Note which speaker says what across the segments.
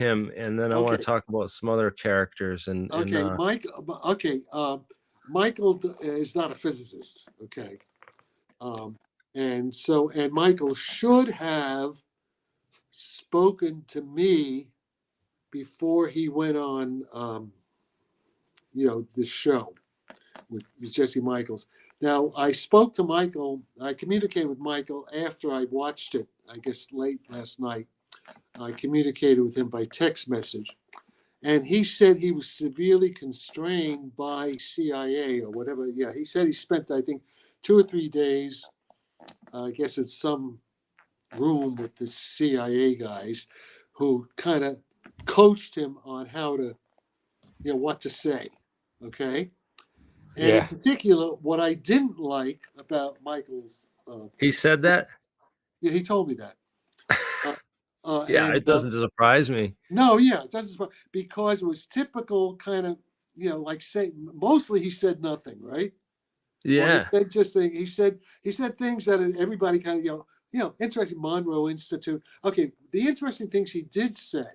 Speaker 1: him, and then I want
Speaker 2: Okay.
Speaker 1: to talk about some other characters. And
Speaker 2: Okay. Mike. Okay. Michael is not a physicist. Okay. Um, and Michael should have spoken to me before he went on, the show with Jesse Michaels. Now, I spoke to Michael. I communicated with Michael after I watched it, I guess late last night. I communicated with him by text message. And he said he was severely constrained by CIA or whatever. Yeah, he said he spent, I think, 2 or 3 days, I guess, at some room with the CIA guys who kind of coached him on how to, what to say. Okay. And in
Speaker 1: yeah,
Speaker 2: particular, what I didn't like about Michael's,
Speaker 1: he said that.
Speaker 2: yeah, he told me that. Uh,
Speaker 1: Yeah, it
Speaker 2: and
Speaker 1: doesn't surprise me.
Speaker 2: No, yeah, it doesn't because it was typical kind of, like say mostly he said nothing, right? Or he
Speaker 1: Yeah,
Speaker 2: said just thing. He said things that everybody kind of interesting. Monroe Institute. Okay, the interesting things he did say.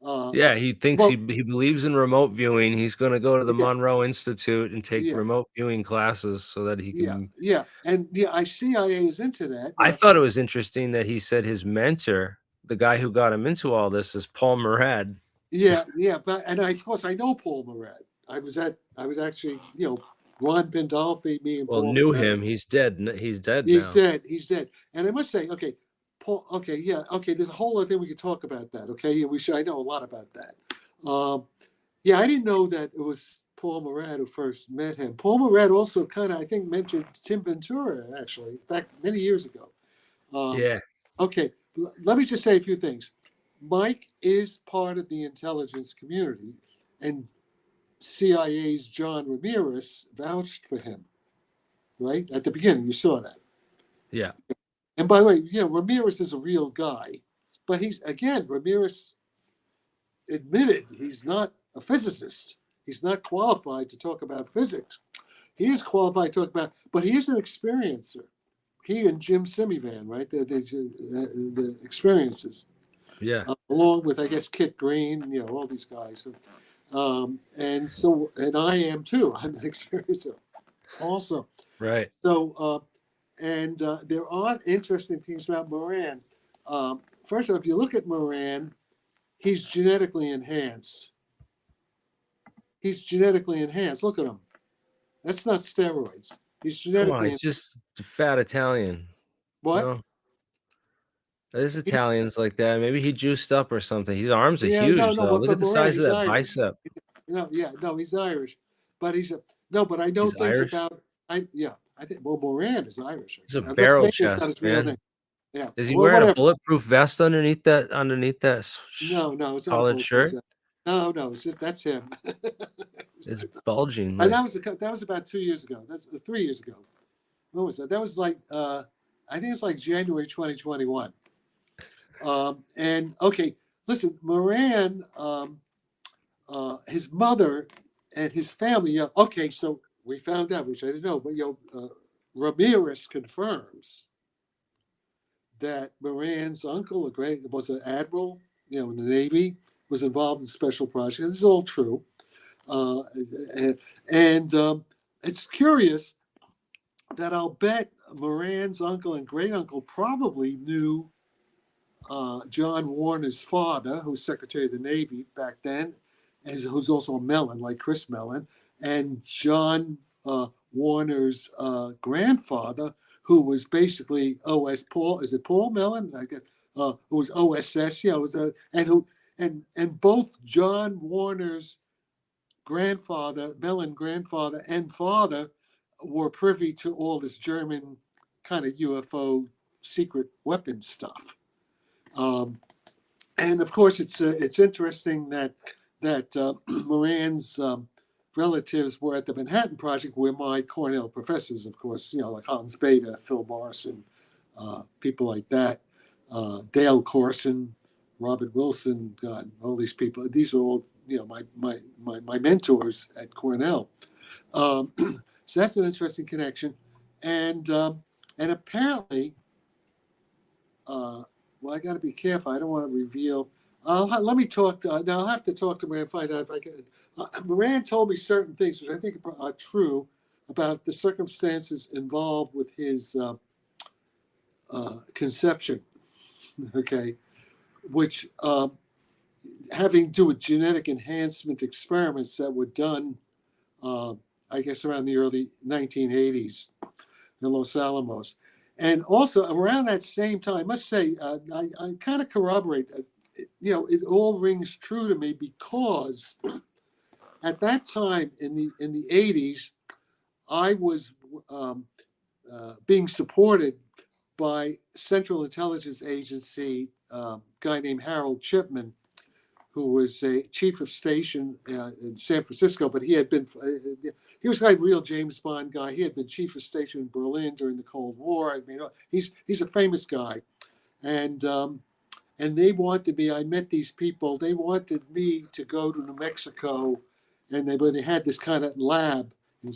Speaker 2: Uh,
Speaker 1: yeah. He thinks he
Speaker 2: well,
Speaker 1: he believes in remote viewing. He's going to go to the
Speaker 2: yeah,
Speaker 1: Monroe Institute and take
Speaker 2: yeah,
Speaker 1: remote viewing classes so that he
Speaker 2: yeah,
Speaker 1: can.
Speaker 2: yeah, and yeah, I CIA is into that.
Speaker 1: I
Speaker 2: Now,
Speaker 1: thought it was interesting that he said his mentor, the guy who got him into all this, is Paul Moran.
Speaker 2: yeah, yeah, but and of course I know Paul Moran. I was actually Ron Bindolfi, me and
Speaker 1: Well,
Speaker 2: Paul
Speaker 1: knew
Speaker 2: Moran.
Speaker 1: him. He's dead. He's dead
Speaker 2: He's
Speaker 1: now.
Speaker 2: dead. He's dead. And I must say, okay, Paul. Okay, yeah, okay. There's a whole other thing we could talk about that. Okay, yeah, we should. I know a lot about that. Yeah, I didn't know that it was Paul Moran who first met him. Paul Moran also kind of, I think, mentioned Tim Ventura actually back many years ago. Um,
Speaker 1: Yeah.
Speaker 2: okay, let me just say a few things. Mike is part of the intelligence community, and CIA's John Ramirez vouched for him. Right at the beginning, you saw that.
Speaker 1: Yeah.
Speaker 2: And by the way, Ramirez is a real guy, but Ramirez admitted he's not a physicist. He's not qualified to talk about physics. He is qualified to talk about, but he is an experiencer. He and Jim Simivan, right? The experiences,
Speaker 1: Yeah.
Speaker 2: along with I guess Kit Green, all these guys. And I am too. I'm an experiencer also.
Speaker 1: Right.
Speaker 2: So there are interesting things about Moran. First of all, if you look at Moran, he's genetically enhanced. He's genetically enhanced. Look at him. That's not steroids. He's
Speaker 1: Come on.
Speaker 2: genetically
Speaker 1: He's just a fat Italian.
Speaker 2: what?
Speaker 1: No, there's
Speaker 2: He,
Speaker 1: Italians like that. Maybe he juiced up or something. His arms are
Speaker 2: yeah, no,
Speaker 1: huge,
Speaker 2: no,
Speaker 1: though.
Speaker 2: but,
Speaker 1: Look
Speaker 2: but
Speaker 1: at the
Speaker 2: Moran,
Speaker 1: size of
Speaker 2: he's
Speaker 1: that
Speaker 2: Irish.
Speaker 1: bicep.
Speaker 2: No, yeah, no, he's Irish, but no, but I know
Speaker 1: He's
Speaker 2: things
Speaker 1: Irish.
Speaker 2: about. I think. Well, Moran is Irish.
Speaker 1: He's a
Speaker 2: Let's
Speaker 1: barrel
Speaker 2: make this not
Speaker 1: chest,
Speaker 2: his real name.
Speaker 1: man.
Speaker 2: Yeah.
Speaker 1: Is he
Speaker 2: Well,
Speaker 1: wearing a
Speaker 2: whatever.
Speaker 1: bulletproof vest underneath that?
Speaker 2: No, no, it's not a
Speaker 1: Collared
Speaker 2: bulletproof.
Speaker 1: shirt?
Speaker 2: No, no, it's just that's him.
Speaker 1: It's bulging.
Speaker 2: And
Speaker 1: Like,
Speaker 2: that was about 2 years ago. That's 3 years ago. What was that? That was like I think it was like January 2021. And okay, listen, Moran, his mother and his family. Yeah, okay, so we found out, which I didn't know, but Ramirez confirms that Moran's uncle, a great was an admiral, in the Navy, was involved in special projects. This is all true. Uh, and it's curious that I'll bet Moran's uncle and great uncle probably knew John Warner's father, who was Secretary of the Navy back then, and who's also a Mellon, like Chris Mellon, and John Warner's grandfather, who was basically OS Paul. Is it Paul Mellon? I guess, who was OSS? Yeah, and both John Warner's grandfather, Mellon grandfather and father, were privy to all this German kind of UFO secret weapon stuff. And of course, it's interesting that Moran's relatives were at the Manhattan Project, where my Cornell professors, of course, like Hans Bethe, Phil Morrison, people like that, Dale Corson, Robert Wilson, God, all these people. These are all my mentors at Cornell. So that's an interesting connection, and apparently, well, I got to be careful. I don't want to reveal. Let me talk. Now I'll have to talk to Moran and find out if I can. Moran told me certain things which I think are true about the circumstances involved with his conception. Okay, which having to do with genetic enhancement experiments that were done, I guess, around the early 1980s in Los Alamos. And also around that same time, I must say, I kind of corroborate, it all rings true to me because at that time in the 80s, I was being supported by Central Intelligence Agency guy named Harold Chipman, who was a chief of station in San Francisco, but he had been, he was like a real James Bond guy. He had been chief of station in Berlin during the Cold War. I mean, he's a famous guy. And they wanted me, I met these people, they wanted me to go to New Mexico, and they had this kind of lab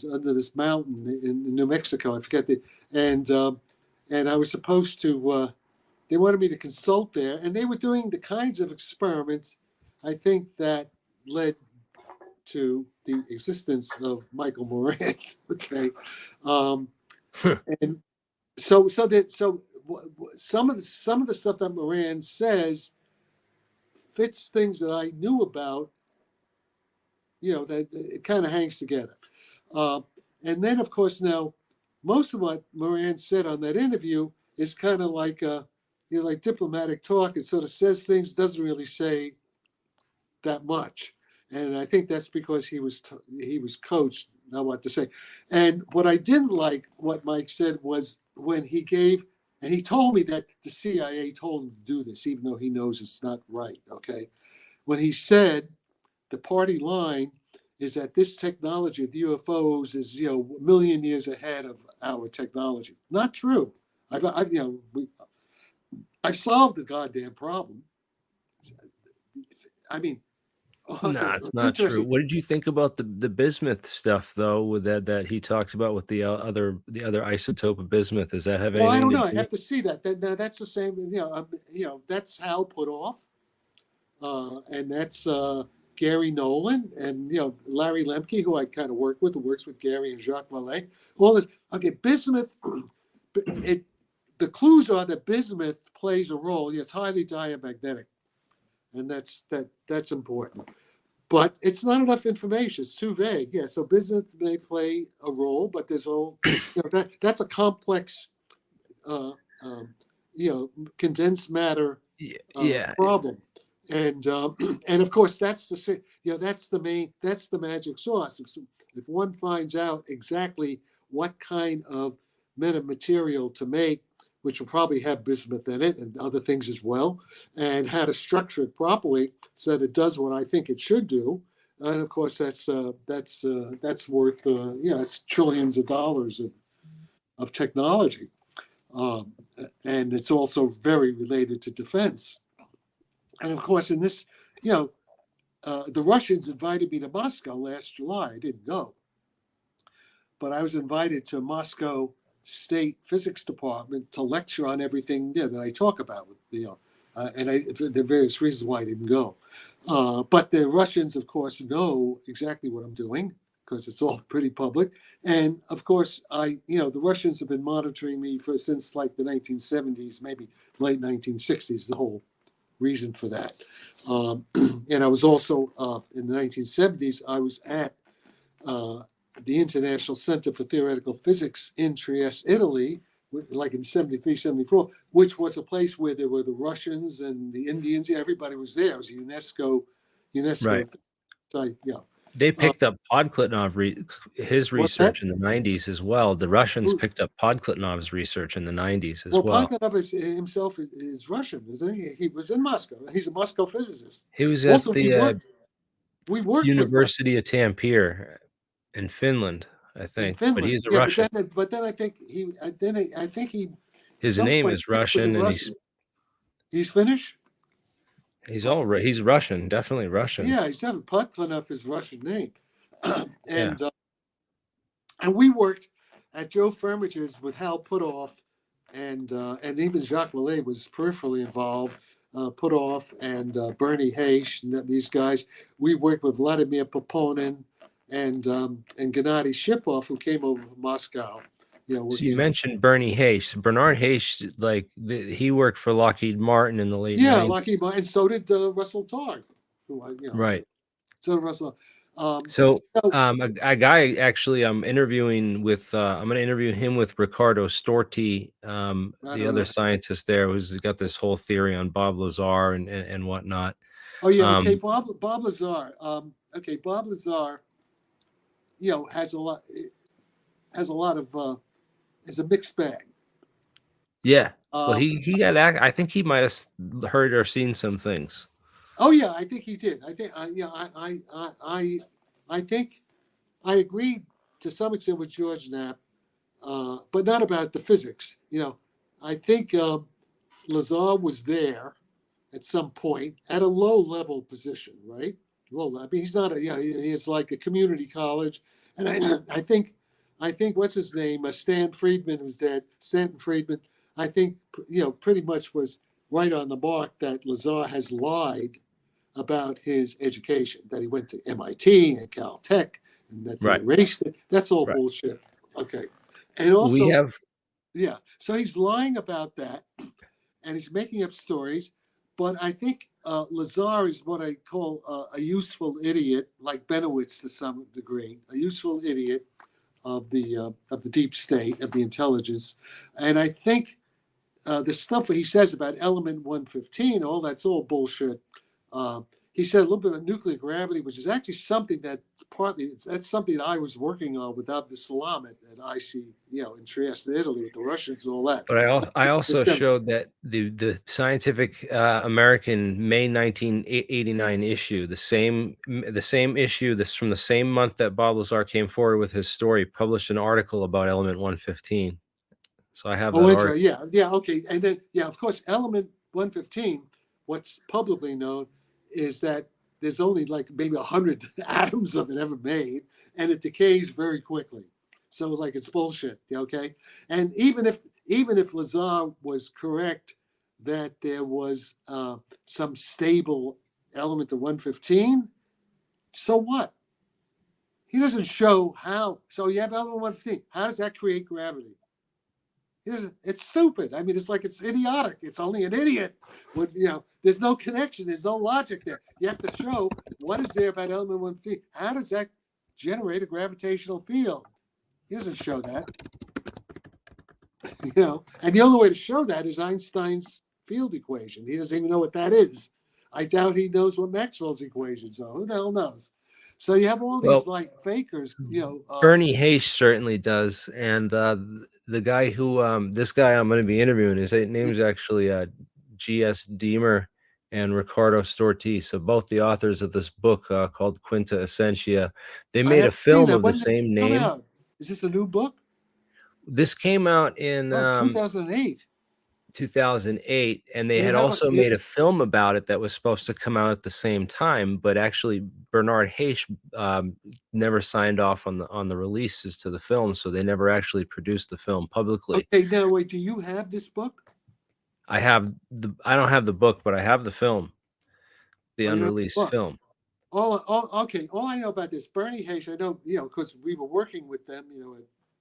Speaker 2: under this mountain in New Mexico. I forget and I was supposed to, they wanted me to consult there, and they were doing the kinds of experiments I think that led to the existence of Michael Moran. Okay, and so some of the stuff that Moran says fits things that I knew about. That it kind of hangs together. And then, of course, now most of what Moran said on that interview is kind of like like diplomatic talk. It sort of says things, doesn't really say that much, and I think that's because he was coached not what to say. And what I didn't like, what Mike said, was when he gave, and he told me that the CIA told him to do this, even though he knows it's not right. Okay, when he said the party line is that this technology of the UFOs is a million years ahead of our technology. Not true. I've solved the goddamn problem. I mean,
Speaker 1: No, it's not true. What did you think about the bismuth stuff though? With that he talks about with the other isotope of bismuth? Does that have anything?
Speaker 2: Well, I don't know.
Speaker 1: I
Speaker 2: have to see that. That's the same. That's Hal Puthoff, and that's Gary Nolan, and Larry Lemke, who I kind of work with, who works with Gary and Jacques Vallée. All this. Okay, bismuth. The clues are that bismuth plays a role. It's highly diamagnetic, and that's important. But it's not enough information. It's too vague. Yeah, so bismuth may play a role, but there's that's a complex, condensed matter problem. And of course that's that's the magic sauce. If one finds out exactly what kind of metamaterial to make, which will probably have bismuth in it and other things as well, and how to structure it properly so that it does what I think it should do. And of course, that's worth it's trillions of dollars of technology, and it's also very related to defense. And of course, in this, the Russians invited me to Moscow last July. I didn't go, but I was invited to Moscow State Physics Department to lecture on everything that I talk about. And there are various reasons why I didn't go. But the Russians, of course, know exactly what I'm doing because it's all pretty public. And of course, the Russians have been monitoring me since like the 1970s, maybe late 1960s. The whole reason for that. And I was also in the 1970s. I was at the International Center for Theoretical Physics in Trieste, Italy, like in 73, 74, which was a place where there were the Russians and the Indians. Yeah, everybody was there. It was a UNESCO
Speaker 1: right.
Speaker 2: site. Yeah.
Speaker 1: They picked up Podkletnov his research in the 90s as well. The Russians picked up Podkletnov's research in the 90s as well.
Speaker 2: Podkletnov himself is Russian, isn't he? He was in Moscow. He's a Moscow physicist.
Speaker 1: He was at we worked University of Tampere in Finland, I think. But he's a Russian.
Speaker 2: But then I think he.
Speaker 1: His name is Russian, and
Speaker 2: he's Finnish.
Speaker 1: He's Russian, definitely Russian.
Speaker 2: Yeah, he's having Podkletnov his Russian name, and we worked at Joe Firmage's with Hal Puthoff, and even Jacques Vallée was peripherally involved Puthoff and Bernie Hayes, and these guys. We worked with Vladimir Poponin and Gennady Shipov, who came over from Moscow.
Speaker 1: So you mentioned Bernie Hayes. Bernard Hayes, like he worked for Lockheed Martin in the late 90s.
Speaker 2: Lockheed Martin, and so did Russell Targ,
Speaker 1: Right.
Speaker 2: So did Russell.
Speaker 1: A guy actually I'm interviewing with I'm going to interview him with Riccardo Storti, the other scientist there, who's got this whole theory on Bob Lazar and whatnot.
Speaker 2: Oh yeah, okay, Bob Lazar. Okay, Bob Lazar, has a lot of is a mixed bag.
Speaker 1: Yeah. Well, he got I think he might have heard or seen some things.
Speaker 2: Oh yeah, I think he did. I think I think I agree to some extent with George Knapp, but not about the physics. I think Lazar was there at some point at a low level position, right? Low. I mean, he's not it's like a community college, and I think what's his name, Stan Friedman, who's dead, Stanton Friedman. I think pretty much was right on the mark that Lazar has lied about his education, that he went to MIT and Caltech, and that they erased it. That's all bullshit. Okay, and also so he's lying about that, and he's making up stories. But I think Lazar is what I call a useful idiot, like Benowitz to some degree, a useful idiot of the deep state, of the intelligence. And I think the stuff that he says about element 115, that's all bullshit. He said a little bit of nuclear gravity, which is actually something that's something that I was working on with Abdus Salam at IC, in Trieste, Italy, with the Russians and all that.
Speaker 1: But I also showed that the Scientific American May 1989 issue, the same issue, this from the same month that Bob Lazar came forward with his story, published an article about element 115. So I have that article.
Speaker 2: Yeah, okay. And then, of course, element 115, what's publicly known is that there's only like maybe 100 atoms of it ever made, and it decays very quickly. So like it's bullshit, okay? And even if Lazar was correct that there was some stable element of 115, so what? He doesn't show how. So you have element 115. How does that create gravity? It's stupid. I mean, it's idiotic. It's only an idiot. There's no connection. There's no logic there. You have to show what is there about element 115. How does that generate a gravitational field? He doesn't show that. And the only way to show that is Einstein's field equation. He doesn't even know what that is. I doubt he knows what Maxwell's equations are. Who the hell knows? So you have all these fakers,
Speaker 1: Bernie Hayes certainly does, and the guy who this guy I'm going to be interviewing, his name is actually G.S. Deemer and Riccardo Storti. So both the authors of this book called Quinta Essentia. They made a film of the same name.
Speaker 2: Is this a new book?
Speaker 1: This came out in
Speaker 2: 2008.
Speaker 1: 2008, and they had also made a film about it that was supposed to come out at the same time, but actually Bernard Hayes never signed off on the releases to the film, so they never actually produced the film publicly.
Speaker 2: Okay, now wait, do you have this book?
Speaker 1: I don't have the book, but I have the film, the unreleased film.
Speaker 2: All I know about this, Bernie Hayes, I know, because we were working with them,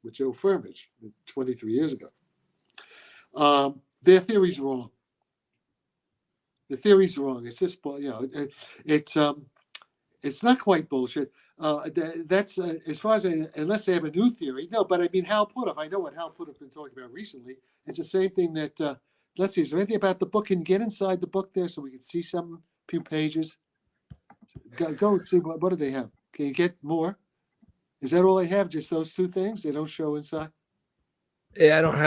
Speaker 2: with Joe Firmage 23 years ago. Their theory's wrong. The theory's wrong. It's just, it's not quite bullshit. That's as far as unless they have a new theory. No, but I mean, Hal Puthoff. I know what Hal Puthoff been talking about recently. It's the same thing that. Let's see. Is there anything about the book? Can you get inside the book there so we can see few pages? Go and see what do they have? Can you get more? Is that all they have? Just those two things? They don't show inside.
Speaker 1: Yeah, I don't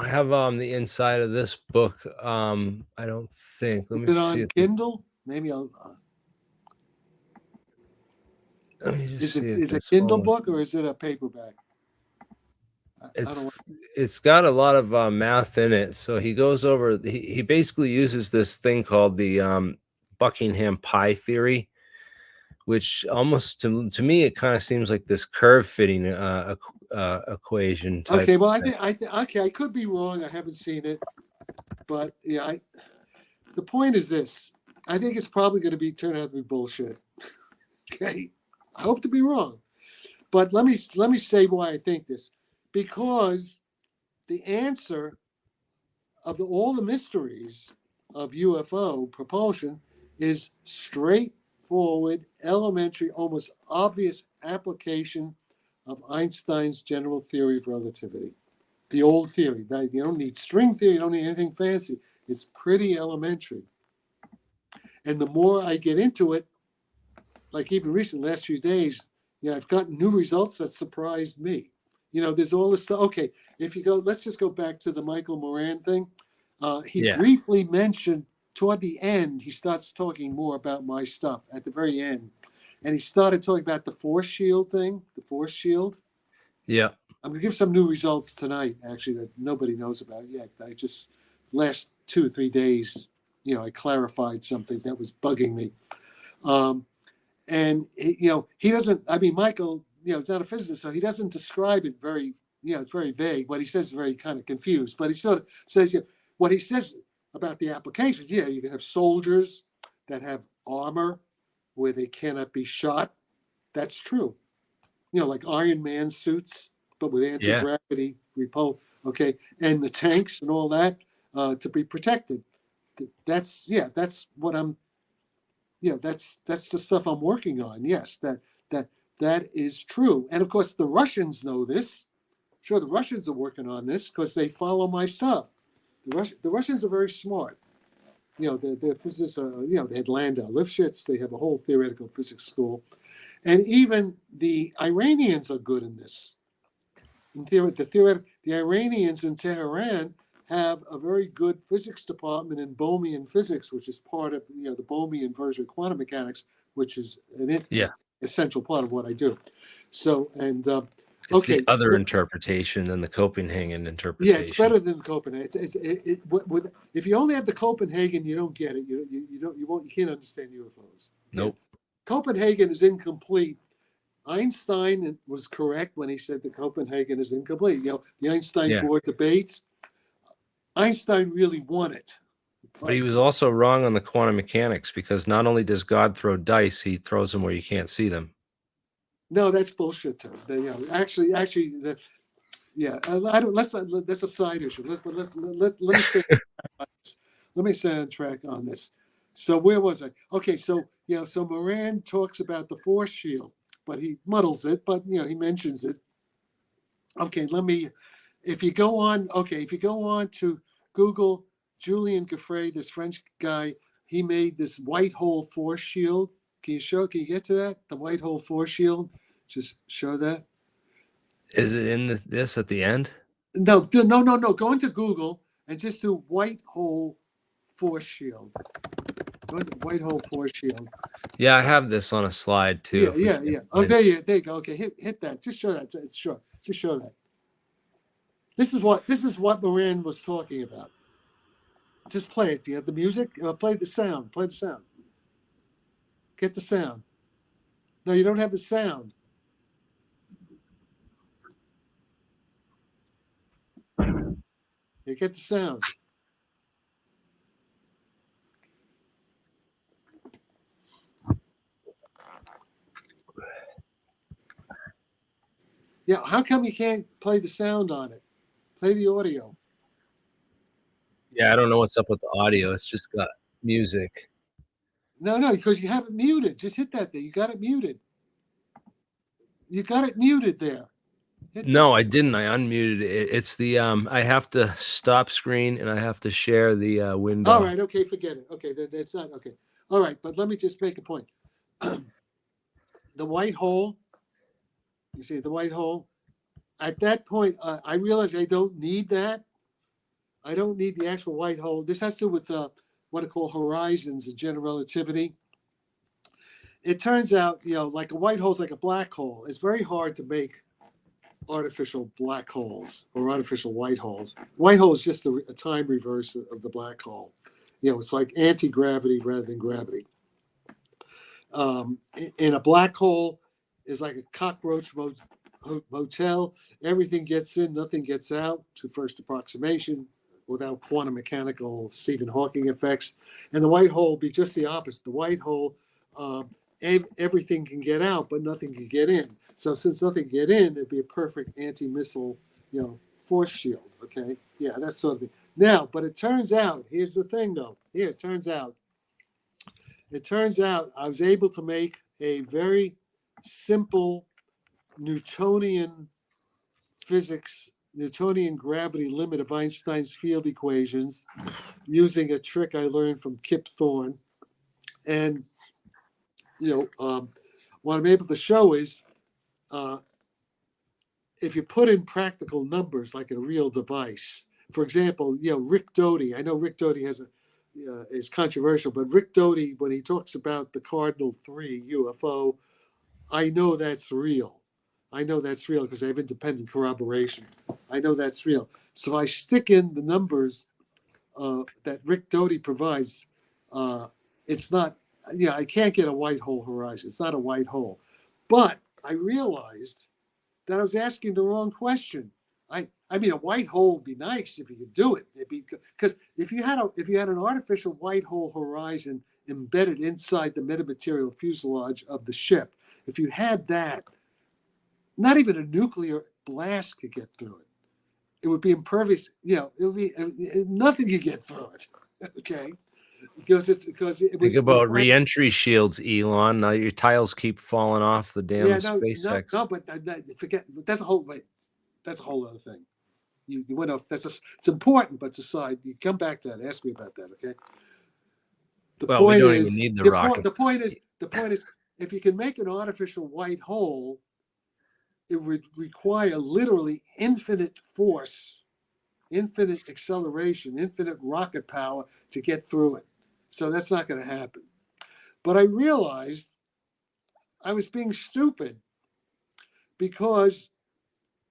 Speaker 1: have the inside of this book. I don't think.
Speaker 2: Is it on Kindle? Maybe I'll. Is it a Kindle book or is it a paperback?
Speaker 1: It's got a lot of math in it. So he goes over. He basically uses this thing called the Buckingham pi theory, which almost to me it kind of seems like this curve fitting equation type.
Speaker 2: Okay, well I could be wrong. I haven't seen it, but yeah, the point is this. I think it's probably going to turn out to be bullshit. Okay. I hope to be wrong. But let me say why I think this. Because the answer of all the mysteries of UFO propulsion is straightforward, elementary, almost obvious application of Einstein's general theory of relativity. The old theory. You don't need string theory, you don't need anything fancy. It's pretty elementary. And the more I get into it, like even recently, the last few days, I've gotten new results that surprised me. There's all this stuff. Okay, if you go, let's just go back to the Michael Moran thing. He briefly mentioned toward the end, he starts talking more about my stuff at the very end. And he started talking about the force shield thing, the force shield.
Speaker 1: Yeah.
Speaker 2: I'm going to give some new results tonight, actually, that nobody knows about yet. I just, last 2 or 3 days, I clarified something that was bugging me. And, he doesn't, Michael, is not a physicist, so he doesn't describe it very, it's very vague. What he says is very kind of confused. But he sort of says, what he says about the applications, you can have soldiers that have armor where they cannot be shot. That's true. Like Iron Man suits, but with anti-gravity repel. Okay. And the tanks and all that to be protected. That's what I'm, that's the stuff I'm working on. Yes, that is true. And of course, the Russians know this. Sure, the Russians are working on this because they follow my stuff. The Russians are very smart. Their physicists are, they had Landau Lifshitz. They have a whole theoretical physics school. And even the Iranians are good in this. The Iranians in Tehran have a very good physics department in Bohmian physics, which is part of the Bohmian version of quantum mechanics, which is an essential part of what I do. So, and
Speaker 1: it's the other interpretation than the Copenhagen interpretation.
Speaker 2: Yeah, it's better than the Copenhagen. If you only have the Copenhagen, you don't get it. You can't understand UFOs.
Speaker 1: Nope.
Speaker 2: Copenhagen is incomplete. Einstein was correct when he said the Copenhagen is incomplete. The Einstein board debates. Einstein really won it.
Speaker 1: But he was also wrong on the quantum mechanics because not only does God throw dice, he throws them where you can't see them.
Speaker 2: No, that's bullshit, too. Actually, I don't. That's a side issue. Let me say. Let me stay on track on this. So where was I? Okay, so so Moran talks about the force shield, but he muddles it. But he mentions it. Okay, if you go on to Google, Julien Gaffray, this French guy, he made this white hole force shield. Can you get to that? The white hole force shield. Just show that.
Speaker 1: Is it in this at the end?
Speaker 2: No. Go into Google and just do white hole force shield. Go into white hole force shield.
Speaker 1: Yeah, I have this on a slide too.
Speaker 2: Yeah. Oh, there you go. Okay, hit that. Just show that. It's sure. Just show that. This is what Moran was talking about. Just play it. Do you have the music? Play the sound. Play the sound. Get the sound. No, you don't have the sound. You get the sound. Yeah, how come you can't play the sound on it? Play the audio.
Speaker 1: Yeah, I don't know what's up with the audio. It's just got music.
Speaker 2: No, because you have it muted. Just hit that there. You got it muted. You got it muted there.
Speaker 1: No, I didn't. I unmuted it. It's the I have to stop screen and I have to share the window.
Speaker 2: All right, okay, forget it. Okay, that's not okay. All right, but let me just make a point. The white hole. You see the white hole. At that point, I realized I don't need that. I don't need the actual white hole. This has to do with what I call horizons and general relativity. It turns out, like a white hole is like a black hole. It's very hard to make artificial black holes or artificial white holes. White hole is just a time reverse of the black hole. It's like anti-gravity rather than gravity. And a black hole is like a cockroach motel. Everything gets in, nothing gets out. To first approximation, without quantum mechanical Stephen Hawking effects. And the white hole would be just the opposite. The white hole, everything can get out, but nothing can get in. So since nothing can get in, it'd be a perfect anti-missile, force shield. Okay, yeah, that's sort of it. Now, but it turns out, here's the thing, though. It turns out I was able to make a very simple Newtonian physics, Newtonian gravity limit of Einstein's field equations using a trick I learned from Kip Thorne. And, what I'm able to show is if you put in practical numbers like a real device, for example, Rick Doty, I know Rick Doty is controversial, but Rick Doty, when he talks about the Cardinal 3 UFO, I know that's real. I know that's real because I have independent corroboration. I know that's real. So I stick in the numbers that Rick Doty provides. It's not, I can't get a white hole horizon. It's not a white hole. But I realized that I was asking the wrong question. I mean, a white hole would be nice if you could do it. Because if you had an artificial white hole horizon embedded inside the metamaterial fuselage of the ship, if you had that, not even a nuclear blast could get through it. It would be impervious. It would be nothing could get through it. Okay, because it
Speaker 1: Think about re-entry shields, Elon. Now your tiles keep falling off the damn SpaceX.
Speaker 2: No, but forget. That's a whole. That's a whole other thing. You went off. It's important, but it's aside. You come back to that. Ask me about that. Okay. The point
Speaker 1: we don't
Speaker 2: is,
Speaker 1: even need the rocket.
Speaker 2: The point is, if you can make an artificial white hole, it would require literally infinite force, infinite acceleration, infinite rocket power to get through it. So that's not going to happen. But I realized I was being stupid because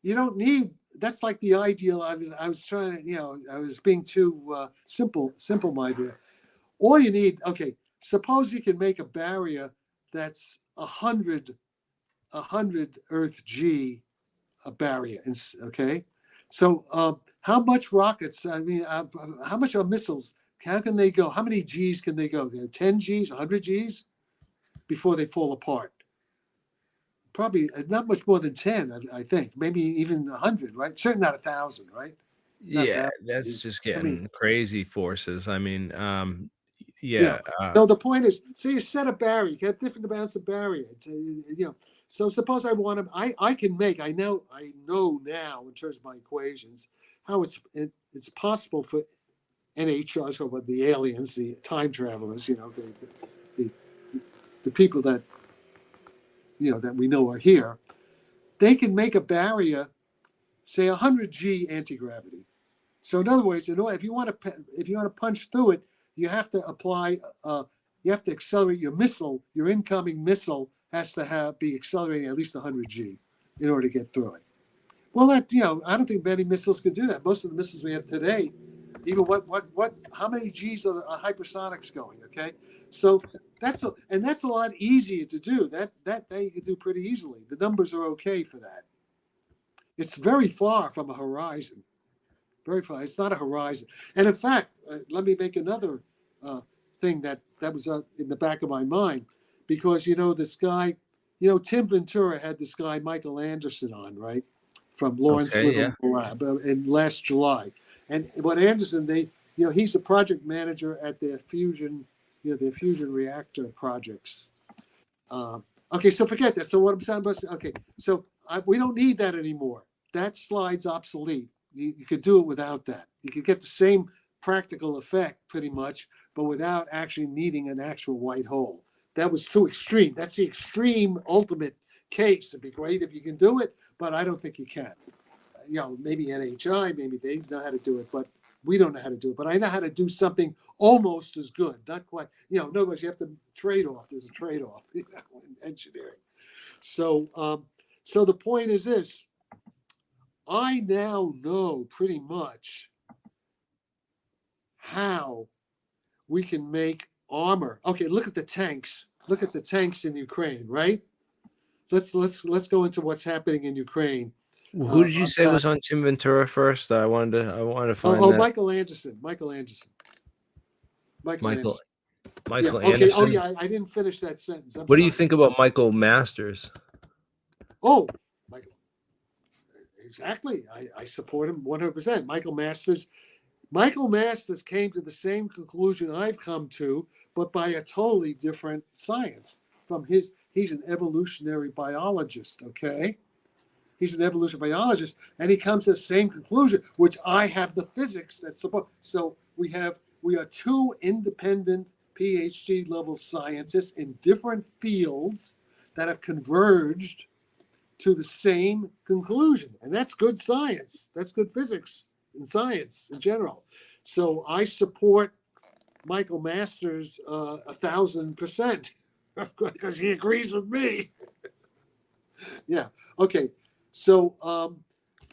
Speaker 2: you don't need. That's like the ideal. I was trying to, I was being too simple-minded. All you need, okay, suppose you can make a barrier that's 100 Earth G a barrier, okay? So how much rockets, how much are missiles, how can they go? How many Gs can they go? 10 Gs, 100 Gs before they fall apart? Probably not much more than 10, I think. Maybe even 100, right? Certainly not 1,000, right?
Speaker 1: Yeah, that's just getting crazy forces.
Speaker 2: So the point is, so you set a barrier. You have different amounts of barrier. So suppose I want to. I can make. I know now in terms of my equations how it's possible for NHRs, or the aliens, the time travelers. The people that that we know are here. They can make a barrier, say 100 G anti-gravity. So in other words, if you want to punch through it, you have to apply. You have to accelerate your missile. Your incoming missile has to be accelerating at least 100 G in order to get through it. Well, I don't think many missiles can do that. Most of the missiles we have today, even how many Gs are hypersonics going? Okay, so that's a lot easier to do. That you can do pretty easily. The numbers are okay for that. It's very far from a horizon. Very far. It's not a horizon. And in fact, let me make another thing that was in the back of my mind, because this guy, Tim Ventura had this guy Michael Anderson on, right, from Lawrence Livermore Lab in last July. And what Anderson, he's a project manager at their fusion, their fusion reactor projects. Okay, so forget that. So what I'm saying, okay, so we don't need that anymore. That slide's obsolete. You could do it without that. You could get the same practical effect pretty much, but without actually needing an actual white hole. That was too extreme. That's the extreme ultimate case. It'd be great if you can do it, but I don't think you can. Maybe NHI, maybe they know how to do it, but we don't know how to do it. But I know how to do something almost as good. Not quite. In other words, you have to trade off. There's a trade-off in engineering. So the point is this. I now know pretty much how we can make armor. Okay, look at the tanks. Look at the tanks in Ukraine, right? Let's go into what's happening in Ukraine.
Speaker 1: Who did you say was on Tim Ventura first? I wanted to find that.
Speaker 2: Michael Anderson. Michael Anderson.
Speaker 1: Michael
Speaker 2: Yeah. Okay.
Speaker 1: Anderson.
Speaker 2: Oh yeah, I didn't finish that sentence.
Speaker 1: What do you think about Michael Masters?
Speaker 2: Oh, Michael. Exactly. I support him 100%. Michael Masters came to the same conclusion I've come to, but by a totally different science. He's an evolutionary biologist, okay? He's an evolutionary biologist, and he comes to the same conclusion, which I have the physics that's supposed. So we are two independent PhD level scientists in different fields that have converged to the same conclusion, and that's good science. That's good physics and science in general. So I support Michael Masters 1,000% because he agrees with me. Yeah. Okay. So,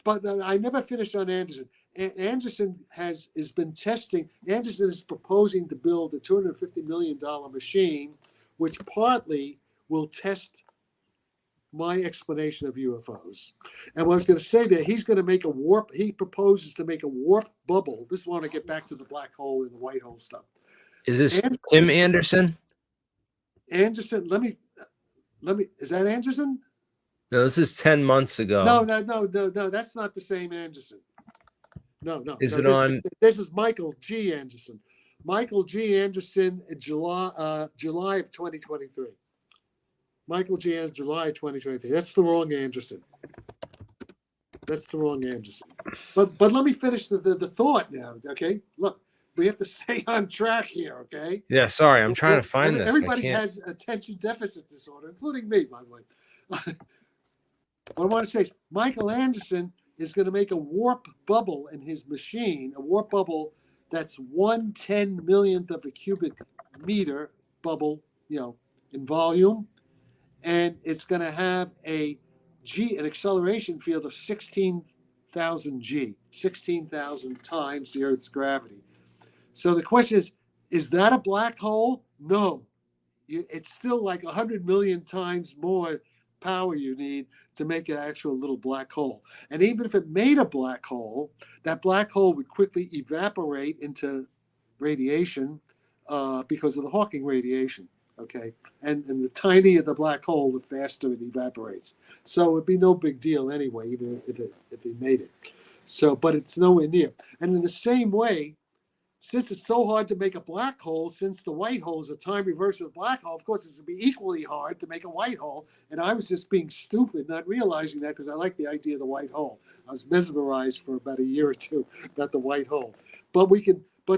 Speaker 2: but I never finished on Anderson. Anderson has been testing. Anderson is proposing to build a $250 million machine, which partly will test my explanation of UFOs. And what I was going to say there, he's going to make a warp. He proposes to make a warp bubble. This is when I get back to the black hole and the white hole stuff.
Speaker 1: Is this Tim Anderson?
Speaker 2: Anderson, let me. Is that Anderson?
Speaker 1: No, this is 10 months ago.
Speaker 2: No. That's not the same Anderson. No.
Speaker 1: Is it on?
Speaker 2: This is Michael G. Anderson. Michael G. Anderson in July of 2023. Michael G. Anderson, July 2023. That's the wrong Anderson. But let me finish the thought now. Okay, look, we have to stay on track here. Okay.
Speaker 1: Yeah, sorry, I'm trying to find this.
Speaker 2: Everybody has attention deficit disorder, including me, by the way. What I want to say is Michael Anderson is going to make a warp bubble in his machine, a warp bubble that's 1/10 millionth of a cubic meter bubble, in volume. And it's going to have an acceleration field of 16,000 G, 16,000 times the Earth's gravity. So the question is that a black hole? No. It's still like 100 million times more power you need to make an actual little black hole. And even if it made a black hole, that black hole would quickly evaporate into radiation because of the Hawking radiation. Okay, and the tinier the black hole, the faster it evaporates. So it'd be no big deal anyway, even if it made it. So, but it's nowhere near. And in the same way, since it's so hard to make a black hole, since the white hole is a time reverse of the black hole, of course, it's going to be equally hard to make a white hole. And I was just being stupid, not realizing that, because I like the idea of the white hole. I was mesmerized for about a year or two about the white hole. But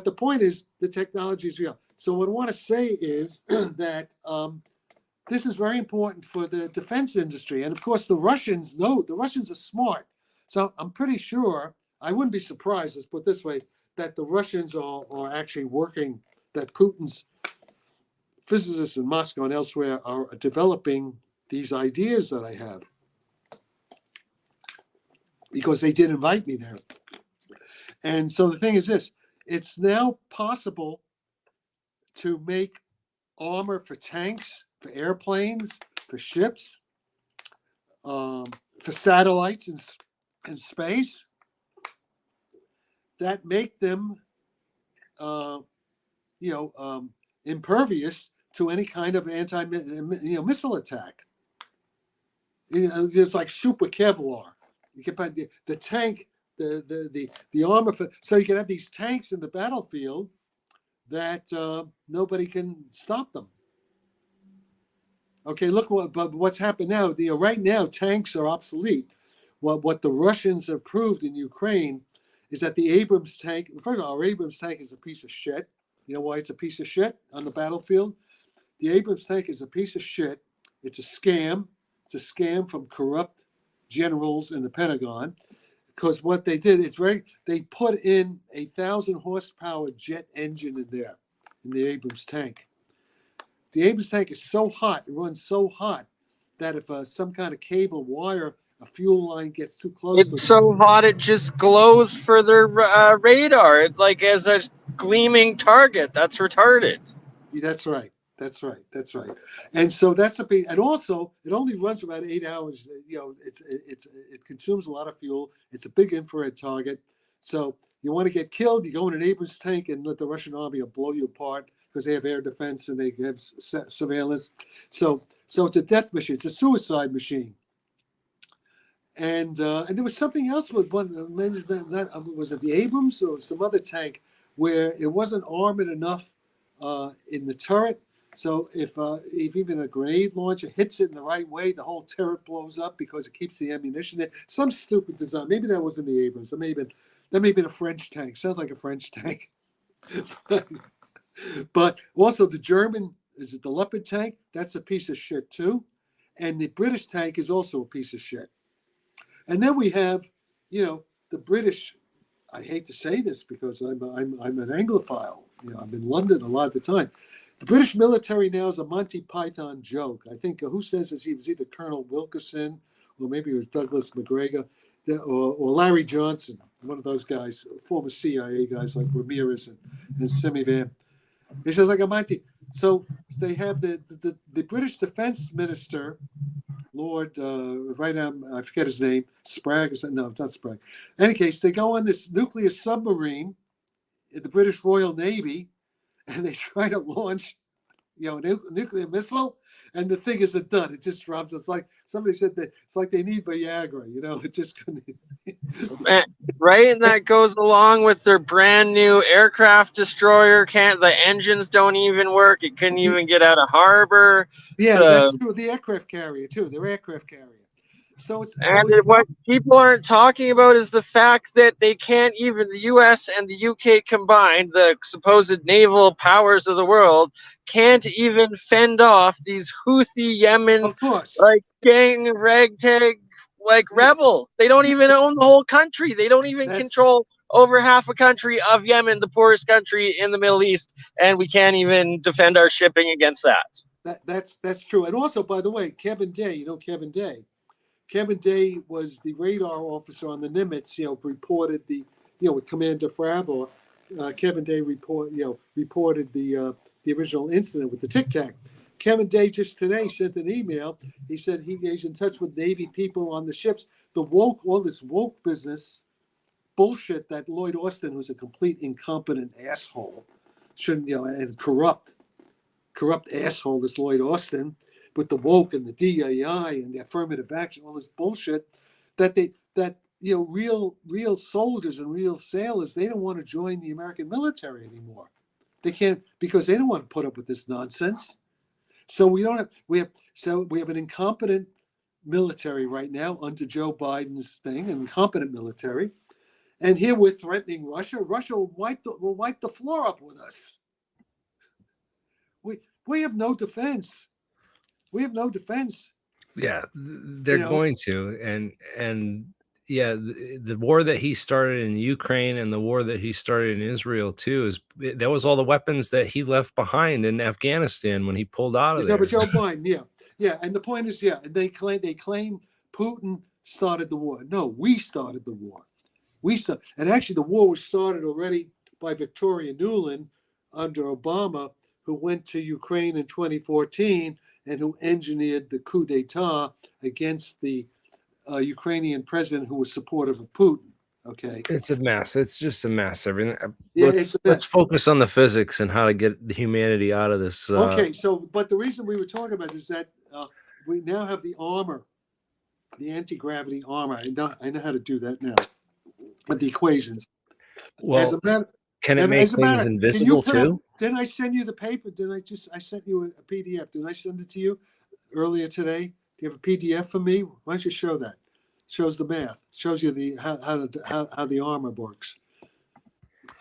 Speaker 2: the point is, the technology is real. So what I want to say is that this is very important for the defense industry. And of course, the Russians are smart. So I'm pretty sure, I wouldn't be surprised, let's put it this way, that the Russians are actually working, that Putin's physicists in Moscow and elsewhere are developing these ideas that I have. Because they did invite me there. And so the thing is this, it's now possible to make armor for tanks, for airplanes, for ships, for satellites in space that make them, impervious to any kind of missile attack. It's like super Kevlar. You can put the tank, the armor so you can have these tanks in the battlefield that nobody can stop them. Okay, look what's happened now. Right now, tanks are obsolete. What the Russians have proved in Ukraine is that the Abrams tank, first of all, our Abrams tank is a piece of shit. You know why it's a piece of shit on the battlefield? The Abrams tank is a piece of shit. It's a scam. It's a scam from corrupt generals in the Pentagon. Because what they did, they put in 1,000 horsepower jet engine in there, in the Abrams tank. The Abrams tank is so hot, it runs so hot, that if some kind of cable wire, a fuel line gets too close.
Speaker 3: It's so hot it just glows for their radar. It's like as a gleaming target. That's retarded.
Speaker 2: That's right. That's right. That's right. And so that's a big, and also it only runs about 8 hours. You know, it consumes a lot of fuel. It's a big infrared target. So you want to get killed, you go in an Abrams tank and let the Russian army blow you apart because they have air defense and they have surveillance. So it's a death machine. It's a suicide machine. And there was something else with one. Maybe was it the Abrams or some other tank where it wasn't armored enough in the turret. So if even a grenade launcher hits it in the right way, the whole turret blows up because it keeps the ammunition in. Some stupid design. Maybe that wasn't the Abrams. That may have been a French tank. Sounds like a French tank. But also the German, is it the Leopard tank? That's a piece of shit too. And the British tank is also a piece of shit. And then we have, the British. I hate to say this because I'm an Anglophile. I'm in London a lot of the time. The British military now is a Monty Python joke. I think who says this? He was either Colonel Wilkerson or maybe it was Douglas McGregor or Larry Johnson, one of those guys, former CIA guys like Ramirez and Simi Van. He says like a Monty. So they have the British Defense Minister, Lord, right now, I forget his name, Sprague or something. No, it's not Sprague. In any case, they go on this nuclear submarine in the British Royal Navy, and they try to launch, a nuclear missile, and the thing isn't done. It just drops. It's like somebody said that it's like they need Viagra. It just couldn't.
Speaker 3: Right, and that goes along with their brand new aircraft destroyer. The engines don't even work. It couldn't even get out of harbor.
Speaker 2: Yeah, that's true. The aircraft carrier too. Their aircraft carrier.
Speaker 3: What people aren't talking about is the fact that they can't even, the U.S. and the U.K. combined, the supposed naval powers of the world, can't even fend off these Houthi Yemen,
Speaker 2: of course,
Speaker 3: like gang ragtag, like rebels. They don't even own the whole country. They don't even control over half a country of Yemen, the poorest country in the Middle East, and we can't even defend our shipping against that.
Speaker 2: That's true. And also, by the way, Kevin Day, Kevin Day. Kevin Day was the radar officer on the Nimitz, reported with Commander Fravor. Kevin Day reported the original incident with the Tic Tac. Kevin Day just today sent an email. He said he's in touch with Navy people on the ships. All this woke business bullshit that Lloyd Austin, who's a complete incompetent asshole, shouldn't, and corrupt asshole, this Lloyd Austin, with the woke and the DAI and the affirmative action, all this bullshit, that real soldiers and real sailors, they don't want to join the American military anymore. They can't, because they don't want to put up with this nonsense. So we have an incompetent military right now under Joe Biden's thing, an incompetent military. And here we're threatening Russia. Russia will wipe the floor up with us. We have no defense. We have no defense.
Speaker 1: Yeah, they're going to, and yeah, the war that he started in Ukraine and the war that he started in Israel too that was all the weapons that he left behind in Afghanistan when he pulled out of there.
Speaker 2: But Joe Biden, yeah, and the point is, they claim Putin started the war. No, we started the war. And actually, the war was started already by Victoria Nuland under Obama, who went to Ukraine in 2014 and who engineered the coup d'etat against the Ukrainian president who was supportive of Putin. Okay,
Speaker 1: it's a mess. It's just a mess. Everything.
Speaker 2: Yeah,
Speaker 1: let's focus on the physics and how to get humanity out of this.
Speaker 2: Okay, but the reason we were talking about is that we now have the armor, the anti-gravity armor. I know how to do that now. With the equations.
Speaker 1: Well, can it make things invisible too?
Speaker 2: Didn't I send you the paper? I sent you a PDF. Didn't I send it to you earlier today? Do you have a PDF for me? Why don't you show that? Shows the math. Shows you how the armor works.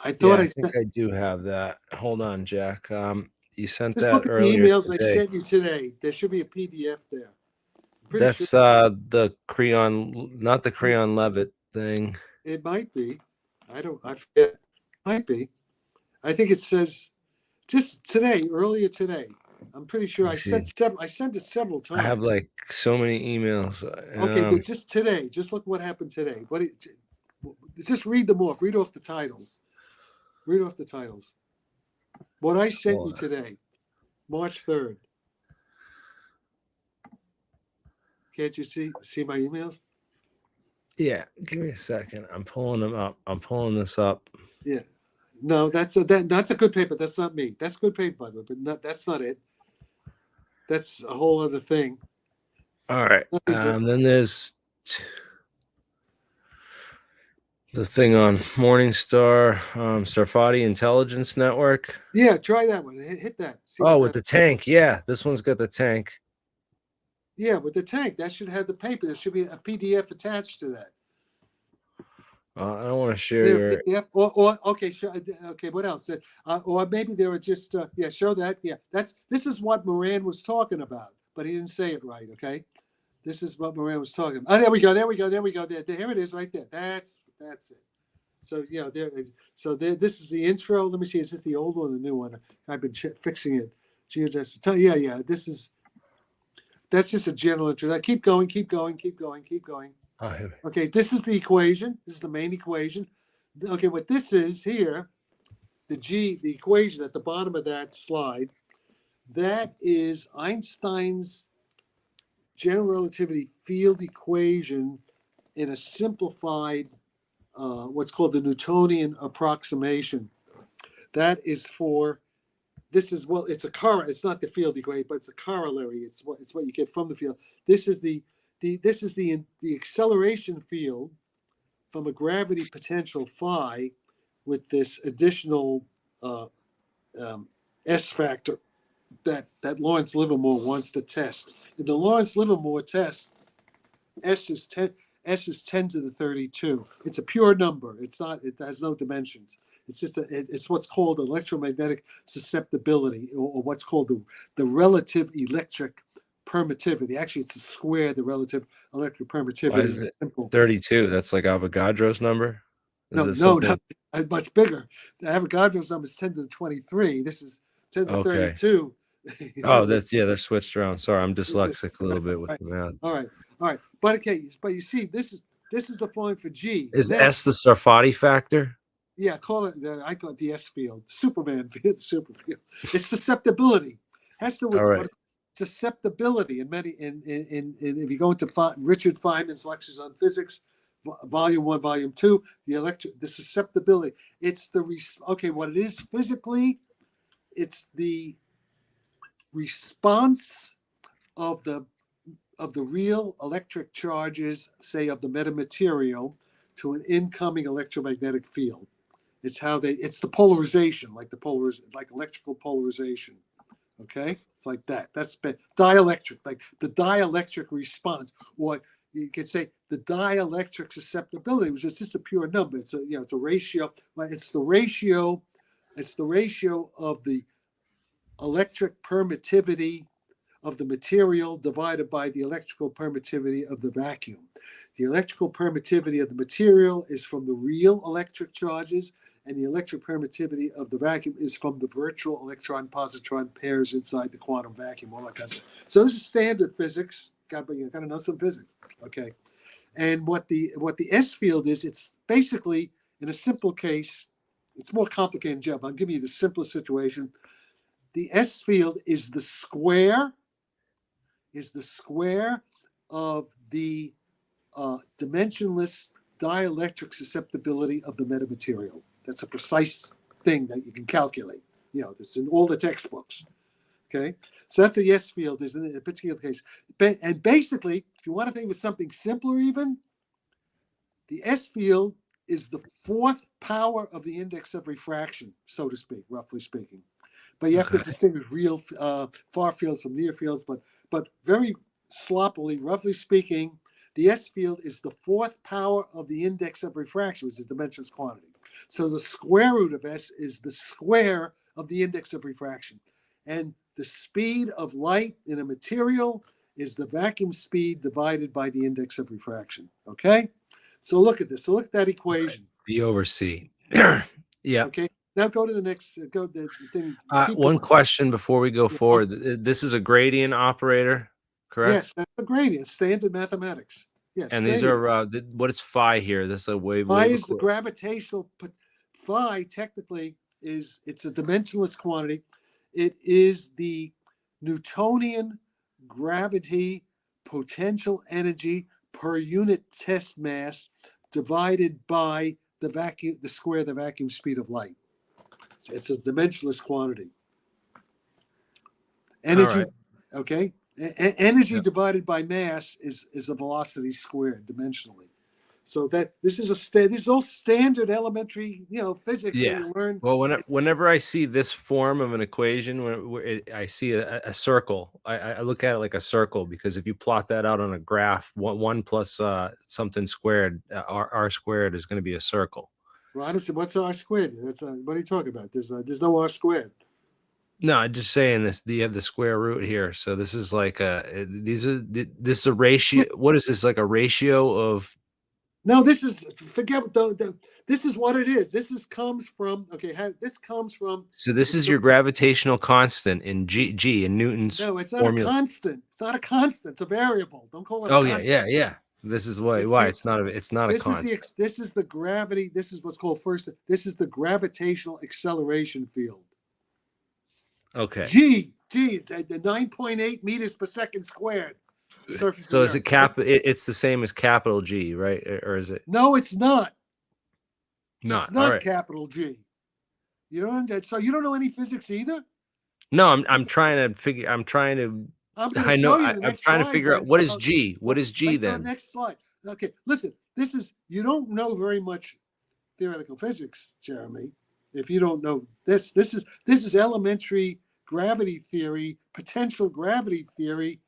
Speaker 2: I thought I
Speaker 1: think I do have that. Hold on, Jack. You sent
Speaker 2: just
Speaker 1: that
Speaker 2: look at
Speaker 1: earlier
Speaker 2: the emails
Speaker 1: today.
Speaker 2: I sent you today. There should be a PDF there.
Speaker 1: That's the Creon, not the Creon Levitt thing.
Speaker 2: It might be. I forget. It might be. I think it says just today, earlier today. I'm pretty sure I sent it several times.
Speaker 1: I have like so many emails.
Speaker 2: Okay, just today. Just look what happened today. Just read them off. Read off the titles. What I sent you today. March 3rd. Can't you see my emails?
Speaker 1: Yeah, give me a second. I'm pulling them up. I'm pulling this up.
Speaker 2: Yeah. No, that's a good paper. That's not me. That's good paper, by the way, but that's not it. That's a whole other thing.
Speaker 1: All right. Then there's the thing on Morningstar, Sarfatti Intelligence Network.
Speaker 2: Yeah, try that one. Hit that. See
Speaker 1: Oh, with the tank. Yeah, this one's got the tank.
Speaker 2: Yeah, with the tank. That should have the paper. There should be a PDF attached to that.
Speaker 1: I don't want to share your.
Speaker 2: Or okay, okay. What else? Or maybe they were just show that. Yeah, this is what Moran was talking about, but he didn't say it right. Okay, this is what Moran was talking about. Oh, there we go. There it is, right there. That's it. So yeah, there is. So this is the intro. Let me see. Is this the old one or the new one? I've been fixing it. Geodesic. Yeah. That's just a general intro. Keep going.
Speaker 1: Oh,
Speaker 2: Okay, this is the equation. This is the main equation. Okay, what this is here, the equation at the bottom of that slide, that is Einstein's general relativity field equation in a simplified, what's called the Newtonian approximation. That is for, it's it's not the field equation, but it's a corollary. It's what you get from the field. This is the acceleration field from a gravity potential phi with this additional S factor that Lawrence Livermore wants to test. In the Lawrence Livermore test, S is 10 to the 32. It's a pure number. It has no dimensions. It's just it's what's called electromagnetic susceptibility, or what's called the relative electric permittivity. Actually, it's a square, the relative electric permittivity.
Speaker 1: Why is it 32? That's like Avogadro's number?
Speaker 2: No, much bigger. The Avogadro's number is 10 to the 23. This is 10 to the 32.
Speaker 1: Oh, they're switched around. Sorry, I'm dyslexic a little bit with the math.
Speaker 2: All right. But you see, this is the formula for G.
Speaker 1: Is S the Sarfatti factor?
Speaker 2: Yeah, I call it the S field, Superman field, super field. It's susceptibility. Has to with susceptibility in many if you go into Richard Feynman's lectures on physics, volume 1, volume 2, the susceptibility. It's what it is physically, it's the response of the real electric charges, say of the metamaterial, to an incoming electromagnetic field. It's it's the polarization, like electrical polarization. Okay, it's like that. That's dielectric, like the dielectric response, or you could say the dielectric susceptibility, which is just a pure number. It's a ratio. It's the ratio of the electric permittivity of the material divided by the electrical permittivity of the vacuum. The electrical permittivity of the material is from the real electric charges, and the electric permittivity of the vacuum is from the virtual electron-positron pairs inside the quantum vacuum, all that kind of stuff. So this is standard physics. You got to know some physics, okay? And what the S field is, it's basically, in a simple case, it's more complicated, Jeff. I'll give you the simplest situation. The S field is the square of the dimensionless dielectric susceptibility of the metamaterial. That's a precise thing that you can calculate. It's in all the textbooks. Okay, so that's the S field is in a particular case. And basically, if you want to think of something simpler, even the S field is the fourth power of the index of refraction, so to speak, roughly speaking. But you have to distinguish real far fields from near fields. But very sloppily, roughly speaking, the S field is the fourth power of the index of refraction, which is dimensionless quantity. So the square root of S is the square of the index of refraction. And the speed of light in a material is the vacuum speed divided by the index of refraction. Okay? So look at this. So look at that equation.
Speaker 1: B over C. Yeah.
Speaker 2: Okay. Now go to the next. The thing.
Speaker 1: One question before we go forward. This is a gradient operator, correct?
Speaker 2: Yes, that's a gradient. Standard mathematics. Yes.
Speaker 1: And these are what is phi here? This is a wave.
Speaker 2: Phi is the gravitational. Phi technically it's a dimensionless quantity. It is the Newtonian gravity potential energy per unit test mass divided by the square of the vacuum speed of light. So it's a dimensionless quantity. Energy,
Speaker 1: right.
Speaker 2: okay? Energy
Speaker 1: Yep.
Speaker 2: divided by mass is a velocity squared dimensionally. So that this is all standard elementary, physics that
Speaker 1: Yeah.
Speaker 2: you learn.
Speaker 1: Well, whenever I see this form of an equation, I see a circle, I look at it like a circle, because if you plot that out on a graph, one plus something squared, r squared is going to be a circle.
Speaker 2: Well, I don't see what's R squared. What are you talking about? There's no R squared.
Speaker 1: No, I'm just saying this. You have the square root here, so this is like this is a ratio. What is this, like a ratio of?
Speaker 2: No, this is forget this is what it is. This comes from this comes from.
Speaker 1: So this is your gravitational constant in G in Newton's
Speaker 2: No, it's not
Speaker 1: formula.
Speaker 2: a constant. It's not a constant. It's a variable. Don't call it.
Speaker 1: Oh
Speaker 2: a
Speaker 1: yeah,
Speaker 2: constant.
Speaker 1: yeah. This is why it's not a constant.
Speaker 2: This is the gravity. This is what's called This is the gravitational acceleration field.
Speaker 1: Okay.
Speaker 2: G is the 9.8 meters per second squared. Surface.
Speaker 1: So is it it's the same as capital G, right? Or is it?
Speaker 2: No, it's not.
Speaker 1: Not.
Speaker 2: It's not
Speaker 1: All right.
Speaker 2: capital G. You don't. So you don't know any physics either.
Speaker 1: No, I'm trying to figure. I'm trying to.
Speaker 2: I'm
Speaker 1: I'm trying to figure out what is G. What is G then?
Speaker 2: Next slide. Okay, listen. You don't know very much theoretical physics, Jeremy. If you don't know this is elementary gravity theory, potential gravity theory.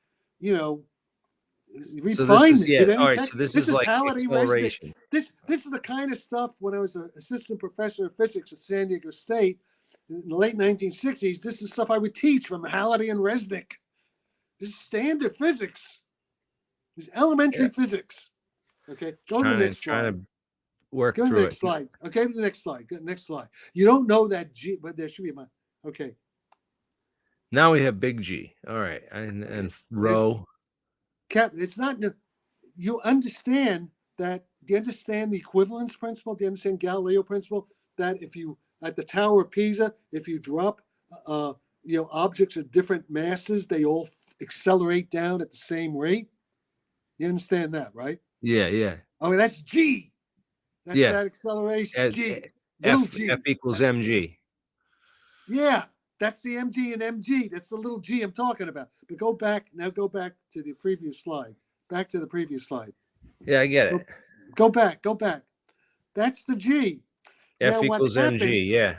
Speaker 2: Refinement.
Speaker 1: So all right. So this is like acceleration.
Speaker 2: This is the kind of stuff when I was an assistant professor of physics at San Diego State in the late 1960s. This is stuff I would teach from Halliday and Resnick. This is standard physics. This is elementary physics. Okay, go to the next slide.
Speaker 1: Trying to work
Speaker 2: go to
Speaker 1: through
Speaker 2: the next slide. Okay, to the next slide. Next slide. You don't know that G, but there should be a. Okay.
Speaker 1: Now we have big G. All right, and rho.
Speaker 2: It's not. You understand that? Do you understand the equivalence principle? Do you understand Galileo principle? That if you at the Tower of Pisa, if you drop, objects of different masses, they all accelerate down at the same rate. You understand that, right?
Speaker 1: Yeah.
Speaker 2: Oh, that's G. That's that acceleration. G.
Speaker 1: F equals mg.
Speaker 2: Yeah. That's the mg and mg. That's the little g I'm talking about. But go back to the previous slide. Back to the previous slide.
Speaker 1: Yeah, I get it.
Speaker 2: Go back. That's the g.
Speaker 1: F equals mg. Yeah.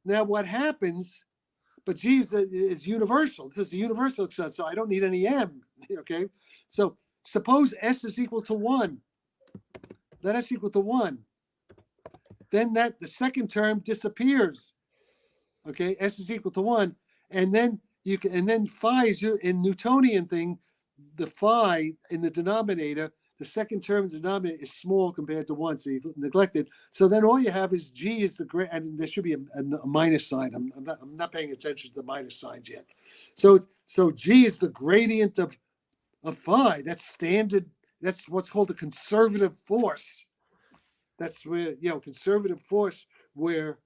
Speaker 2: Now what happens? But g is universal. This is a universal acceleration, so I don't need any m. Okay. So suppose s is equal to 1. Let s equal to 1. Then the second term disappears. Okay, s is equal to 1, and then phi is in Newtonian thing. The phi in the denominator, the second term in the denominator is small compared to 1, so you neglect it. So then all you have is g is and there should be a minus sign. I'm not paying attention to the minus signs yet. So g is the gradient of phi. That's standard. That's what's called a conservative force. That's where conservative force where.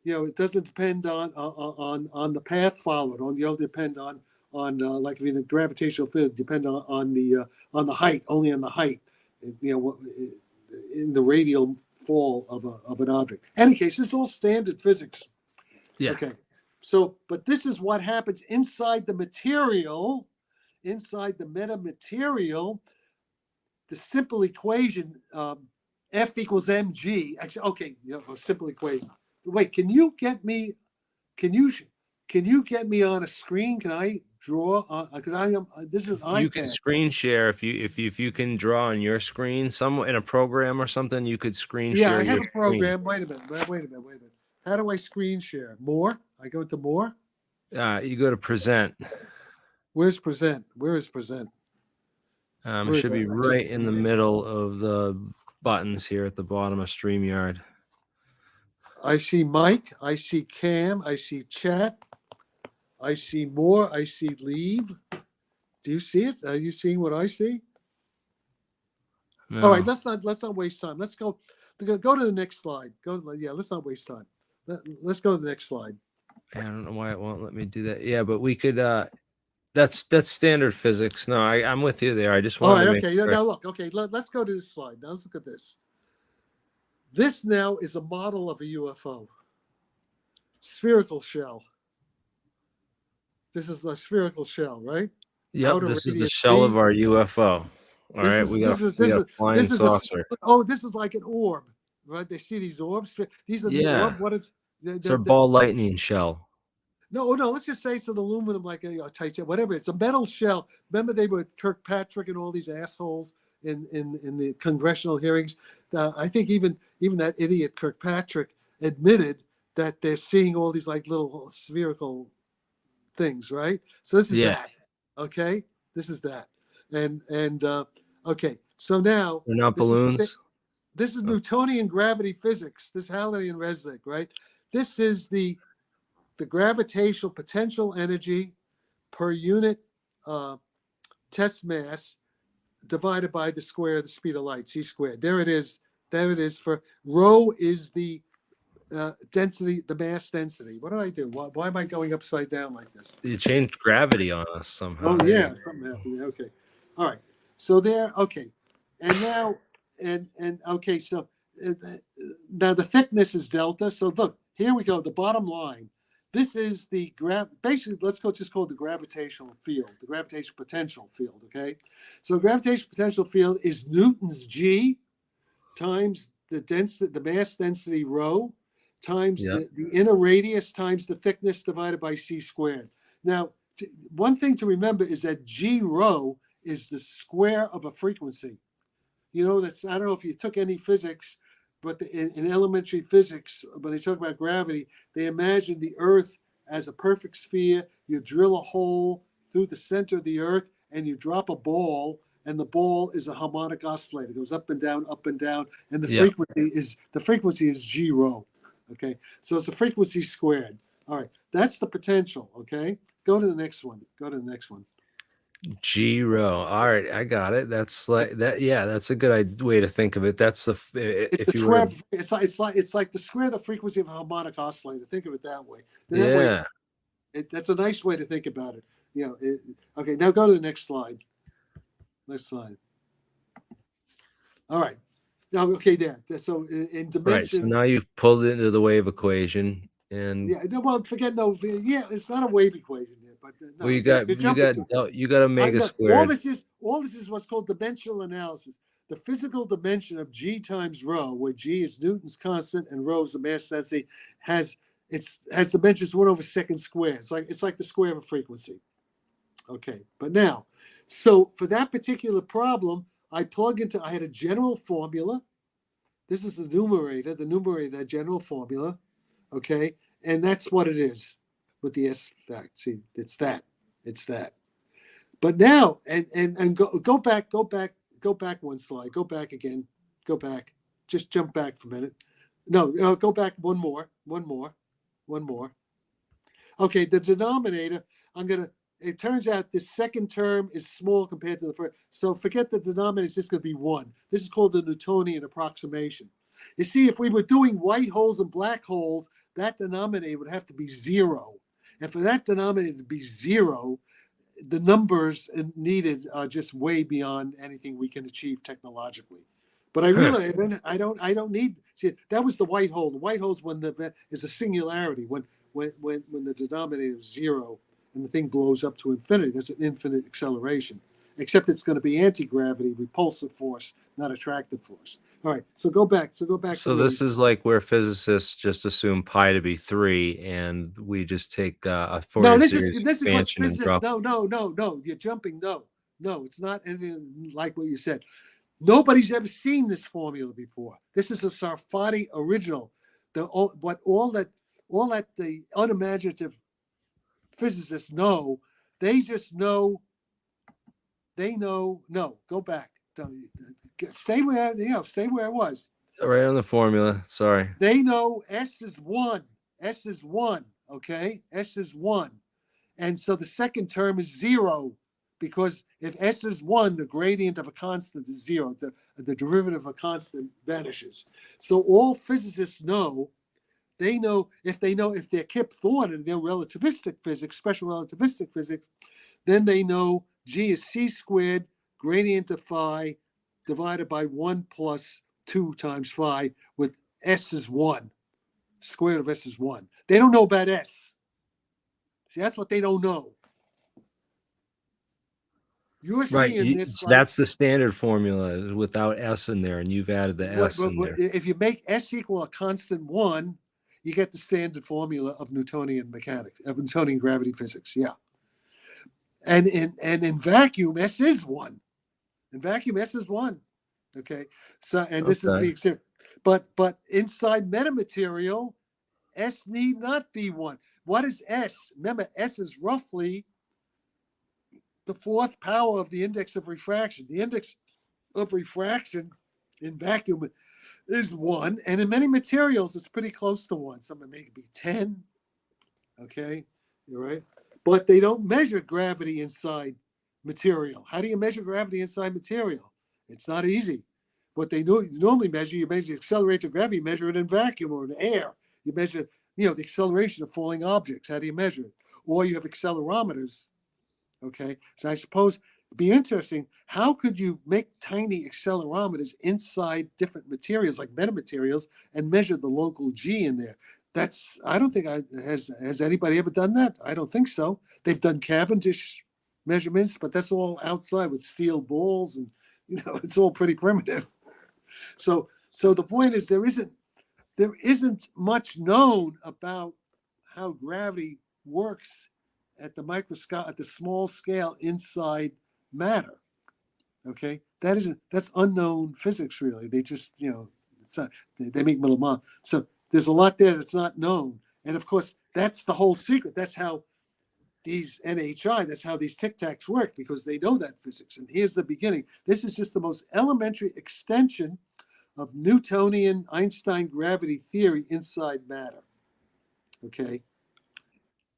Speaker 2: It doesn't depend on the path followed. It'll depend on like in the gravitational field, depend on the height, only on the height. In the radial fall of an object. In any case, this is all standard physics.
Speaker 1: Yeah.
Speaker 2: Okay. So, but this is what happens inside the material, inside the metamaterial. The simple equation F equals mg. Actually, okay, a simple equation. Wait, can you get me on a screen? Can I draw? Because this is an iPad.
Speaker 1: You can screen share if you can draw on your screen, in a program or something. You could screen share.
Speaker 2: Yeah, I have a program. Wait a minute. How do I screen share? More? I go to more.
Speaker 1: You go to present.
Speaker 2: Where's present? Where is present?
Speaker 1: It should be right in the middle of the buttons here at the bottom of StreamYard.
Speaker 2: I see Mike, I see Cam, I see chat, I see more, I see leave. Do you see it? Are you seeing what I see?
Speaker 1: No.
Speaker 2: All right, let's not waste time. Let's go to the next slide. Let's not waste time. Let's go to the next slide.
Speaker 1: I don't know why it won't let me do that. Yeah, but we could. That's standard physics. No, I'm with you there. I just
Speaker 2: All
Speaker 1: wanted
Speaker 2: right,
Speaker 1: to make
Speaker 2: okay.
Speaker 1: sure.
Speaker 2: Now look, okay, let's go to this slide. Now let's look at this. This now is a model of a UFO. Spherical shell. This is the spherical shell, right?
Speaker 1: Yep,
Speaker 2: Outer
Speaker 1: this is the
Speaker 2: radius
Speaker 1: shell of
Speaker 2: B.
Speaker 1: our UFO. All
Speaker 2: This
Speaker 1: right,
Speaker 2: is
Speaker 1: we got
Speaker 2: this is
Speaker 1: we
Speaker 2: this
Speaker 1: got
Speaker 2: is
Speaker 1: a flying
Speaker 2: this is
Speaker 1: saucer.
Speaker 2: this is like an orb, right? They see these orbs. These are
Speaker 1: Yeah,
Speaker 2: what is
Speaker 1: it's our ball lightning shell.
Speaker 2: no. Let's just say it's an aluminum, like a titanium, whatever. It's a metal shell. Remember, they were Kirkpatrick and all these assholes in the congressional hearings. I think even that idiot Kirkpatrick admitted that they're seeing all these like little spherical things, right? So this is
Speaker 1: Yeah,
Speaker 2: that. Okay, this is that, and okay. So now
Speaker 1: they're not
Speaker 2: this is
Speaker 1: balloons.
Speaker 2: this is Newtonian gravity physics. This Halley and Resnick, right? This is the gravitational potential energy per unit test mass divided by the square of the speed of light, c squared. There it is. There it is. For rho is the density, the mass density. What did I do? Why am I going upside down like this?
Speaker 1: You changed gravity on us somehow.
Speaker 2: Oh yeah, something happened there. Okay, all right. So there. Okay, and now and okay. So now the thickness is delta. So look, here we go. The bottom line. This is the basically, let's go just call it the gravitational field, the gravitational potential field. Okay, so gravitational potential field is Newton's G times the density, the mass density rho, times
Speaker 1: Yep.
Speaker 2: the inner radius times the thickness divided by c squared. Now, one thing to remember is that G rho is the square of a frequency. You know, that's, I don't know if you took any physics, but in elementary physics, when they talk about gravity, they imagine the Earth as a perfect sphere. You drill a hole through the center of the Earth and you drop a ball, and the ball is a harmonic oscillator. It goes up and down, and the
Speaker 1: Yep.
Speaker 2: frequency is G rho. Okay, so it's a frequency squared. All right, that's the potential. Okay, go to the next one.
Speaker 1: G rho. All right, I got it. That's like that. Yeah, that's a good way to think of it. That's the
Speaker 2: It's
Speaker 1: if you were.
Speaker 2: it's like the square of the frequency of a harmonic oscillator. Think of it that way. That way,
Speaker 1: Yeah.
Speaker 2: that's a nice way to think about it. You know. Okay, now go to the next slide. Next slide. All right. Now, okay, there. So in dimension.
Speaker 1: Right. So now you've pulled it into the wave equation, and
Speaker 2: Yeah. No, well, forget no. Yeah, it's not a wave equation here, but no,
Speaker 1: well, you
Speaker 2: you're jumping to it.
Speaker 1: you got omega
Speaker 2: All
Speaker 1: squared.
Speaker 2: this is what's called dimensional analysis. The physical dimension of G times rho, where G is Newton's constant and rho is the mass density, has dimensions 1/2 squared. It's like the square of a frequency. Okay, but now, so for that particular problem, I had a general formula. This is the numerator, that general formula. Okay, and that's what it is with the S fact. See, it's that. But now, and go back one slide. Go back again. Go back. Just jump back for a minute. No, go back one more. Okay, the denominator, it turns out the second term is small compared to the first. So forget the denominator, it's just going to be 1. This is called the Newtonian approximation. You see, if we were doing white holes and black holes, that denominator would have to be 0. And for that denominator to be 0, the numbers needed are just way beyond anything we can achieve technologically. But I realize I don't need. See, that was the white hole. The white hole is a singularity when the denominator is 0 and the thing blows up to infinity. That's an infinite acceleration. Except it's going to be anti-gravity, repulsive force, not attractive force. All right, so go back.
Speaker 1: So this is like where physicists just assume pi to be 3, and we just take a Fourier series expansion and drop.
Speaker 2: No. You're jumping. No, it's not anything like what you said. Nobody's ever seen this formula before. This is a Sarfatti original. All that the unimaginative physicists know, they just know. They know. No, go back. Stay where it was.
Speaker 1: Right on the formula. Sorry.
Speaker 2: They know S is 1. Okay, S is 1, and so the second term is 0, because if S is 1, the gradient of a constant is 0. The derivative of a constant vanishes. So all physicists know they know if they're Kip Thorne and they're relativistic physics, special relativistic physics, then they know G is c squared gradient of phi divided by 1 plus 2 times phi, with s is 1. Square root of s is 1. They don't know about s. See, that's what they don't know. You're
Speaker 1: Right.
Speaker 2: seeing this like,
Speaker 1: That's the standard formula is without S in there, and you've added the S in there.
Speaker 2: if you make s equal a constant 1, you get the standard formula of Newtonian mechanics, of Newtonian gravity physics. Yeah. And in vacuum, s is 1. In vacuum, s is 1. Okay. So, and this is the example. But inside metamaterial, s need not be 1. What is s? Remember, s is roughly the 4th power of the index of refraction. The index of refraction in vacuum is 1, and in many materials, it's pretty close to 1. Some may be 10. Okay, you're right. But they don't measure gravity inside material. How do you measure gravity inside material? It's not easy. What they normally measure, you measure the acceleration of gravity, you measure it in vacuum or in air. You measure, the acceleration of falling objects. How do you measure it? Or you have accelerometers. Okay, so I suppose it'd be interesting. How could you make tiny accelerometers inside different materials, like metamaterials, and measure the local G in there? I don't think has anybody ever done that? I don't think so. They've done Cavendish measurements, but that's all outside with steel balls, and it's all pretty primitive. So the point is, there isn't much known about how gravity works at the small scale inside matter. Okay, that's unknown physics, really. They just it's not, they make little models. So there's a lot there that's not known, and of course that's the whole secret. That's how these NHI, that's how these tic tacs work, because they know that physics. And here's the beginning. This is just the most elementary extension of Newtonian Einstein gravity theory inside matter. Okay.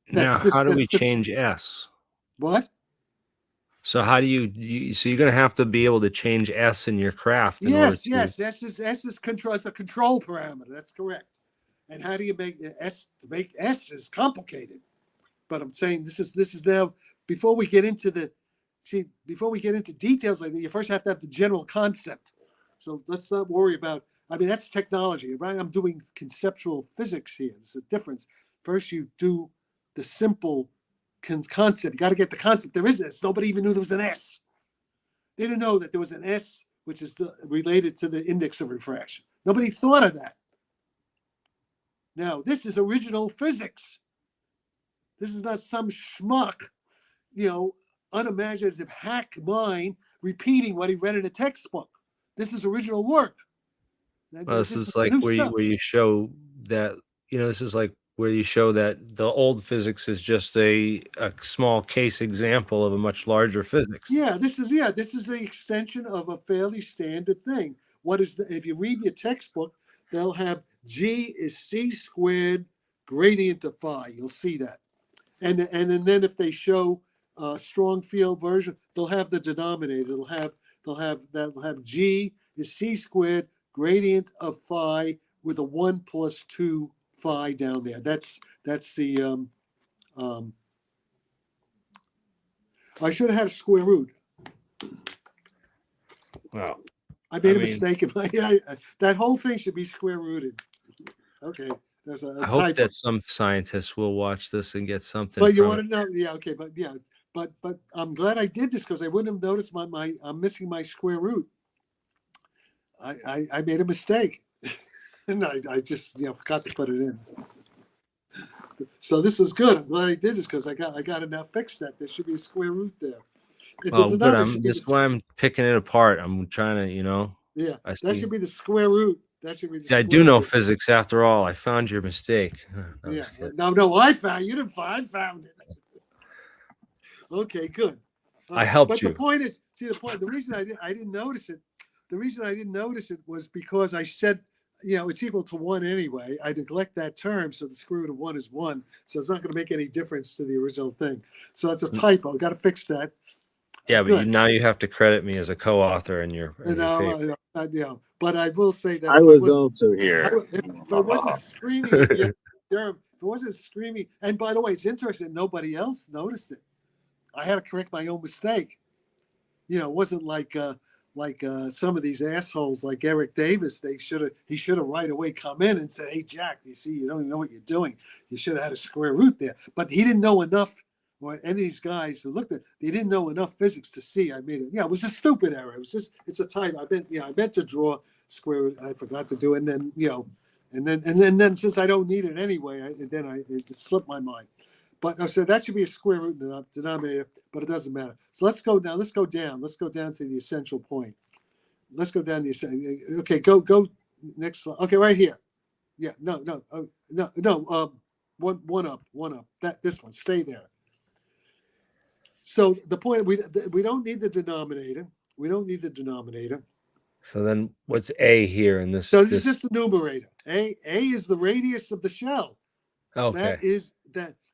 Speaker 1: Now, how do we change S?
Speaker 2: What?
Speaker 1: So how do you so you're going to have to be able to change S in your craft.
Speaker 2: Yes. S is control. It's a control parameter. That's correct. And how do you make S? To make S is complicated. But I'm saying this is now, before we get into details like that, you first have to have the general concept. So let's not worry about. That's technology, right? I'm doing conceptual physics here. There's a difference. First, you do the simple concept. You got to get the concept. There is S. Nobody even knew there was an S. They didn't know that there was an S, which is related to the index of refraction. Nobody thought of that. Now, this is original physics. This is not some schmuck, unimaginative hack mind repeating what he read in a textbook. This is original work.
Speaker 1: Well, this is like where you show that, this is like where you show that the old physics is just a small case example of a much larger physics.
Speaker 2: Yeah, this is the extension of a fairly standard thing. If you read your textbook, they'll have G is c squared gradient of phi. You'll see that. And then if they show a strong field version, they'll have the denominator. They'll have G is c squared gradient of phi with a 1 plus 2 phi down there. That's the I should have had a square root.
Speaker 1: Wow.
Speaker 2: I made a mistake. That whole thing should be square rooted. Okay. I
Speaker 1: hope that some scientists will watch this and get something.
Speaker 2: But you want to know? Yeah. Okay. But I'm glad I did this, because I wouldn't have noticed I'm missing my square root. I made a mistake, and I just forgot to put it in. So this is good. I'm glad I did this, because I got to now fix that. There should be a square root there.
Speaker 1: Oh, good. That's why I'm picking it apart. I'm trying to,
Speaker 2: Yeah, that should be the square root. That should be.
Speaker 1: I do know physics after all. I found your mistake.
Speaker 2: Yeah. No, I found you didn't find. I found it. Okay, good.
Speaker 1: I helped you.
Speaker 2: But the point is, the reason I didn't notice it. The reason I didn't notice it was because I said, it's equal to 1 anyway. I neglect that term, so the square root of 1 is 1. So it's not going to make any difference to the original thing. So that's a typo. Got to fix that.
Speaker 1: Yeah, but now you have to credit me as a co-author in your paper.
Speaker 2: but I will say that
Speaker 3: I was also here.
Speaker 2: if I wasn't screaming at the Durham, if it wasn't screaming, and by the way, it's interesting, nobody else noticed it. I had to correct my own mistake. It wasn't like some of these assholes like Eric Davis. He should have right away come in and said, "Hey Jack, you see, you don't even know what you're doing. You should have had a square root there." But he didn't know enough, or any of these guys who looked at, they didn't know enough physics to see. I made it. Yeah, it was a stupid error. It was just, it's a type. I meant to draw square root, and I forgot to do it. And then and then since I don't need it anyway, it slipped my mind. But so that should be a square root denominator, but it doesn't matter. So let's go down. Let's go down to the essential point. Let's go down the essential. Okay, go next slide. Okay, right here. Yeah, no. One up. This one. Stay there. So the point, we don't need the denominator. We don't need the denominator.
Speaker 1: So then, what's A here in this?
Speaker 2: So this is just the numerator. A is the radius of the shell.
Speaker 1: Okay.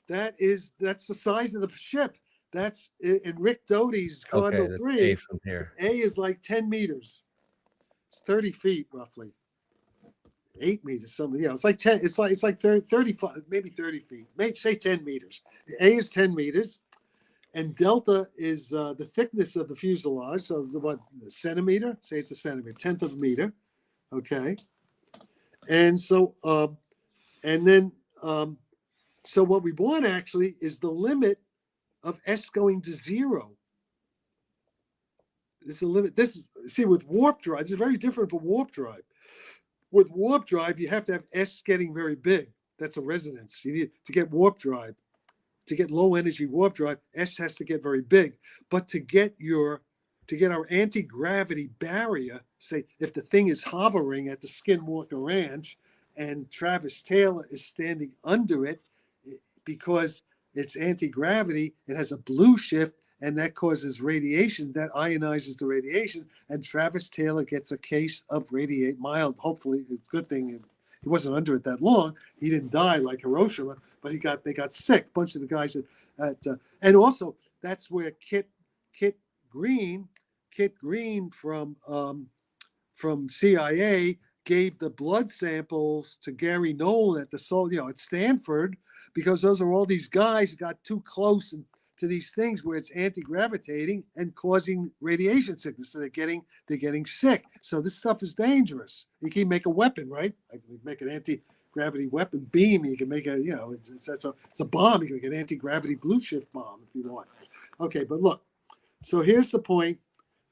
Speaker 2: That's the size of the ship. That's in Rick Doty's Cardinal 3.
Speaker 1: A from here.
Speaker 2: A is like 10 meters. It's 30 feet roughly. 8 meters, something. Yeah, it's like 10. It's like 35, maybe 30 feet. Maybe say 10 meters. A is 10 meters, and delta is the thickness of the fuselage. So it's what, a centimeter? Say it's a centimeter, 1/10 of a meter. Okay, and so so what we want actually is the limit of S going to 0. This is a limit. See, with warp drive, it's very different from warp drive. With warp drive, you have to have S getting very big. That's a resonance. You need to get warp drive. To get low energy warp drive, S has to get very big. But to get our anti-gravity barrier, say if the thing is hovering at the Skinwalker Ranch and Travis Taylor is standing under it, because it's anti-gravity, it has a blue shift, and that causes radiation, that ionizes the radiation, and Travis Taylor gets a case of mild, hopefully, it's a good thing he wasn't under it that long. He didn't die like Hiroshima, but they got sick. A bunch of the guys and also that's where Kit Green from CIA gave the blood samples to Gary Nolan at Stanford, because those are all these guys who got too close to these things where it's anti-gravitating and causing radiation sickness. So they're getting sick. So this stuff is dangerous. You can make a weapon, right? I can make an anti-gravity weapon beam. You can make it's a bomb. You can make an anti-gravity blue shift bomb if you want. Okay, but look. So here's the point.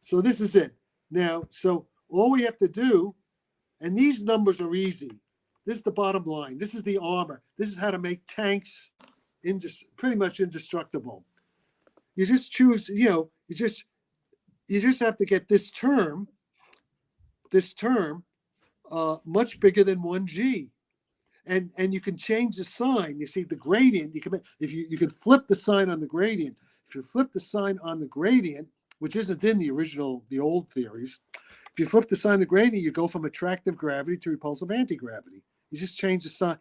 Speaker 2: So this is it. Now, so all we have to do, and these numbers are easy. This is the bottom line. This is the armor. This is how to make tanks pretty much indestructible. You just choose, you just have to get this term much bigger than 1G. And you can change the sign. You see the gradient, you can flip the sign on the gradient. If you flip the sign on the gradient, which isn't in the old theories, if you flip the sign on the gradient, you go from attractive gravity to repulsive anti-gravity. You just change the sign,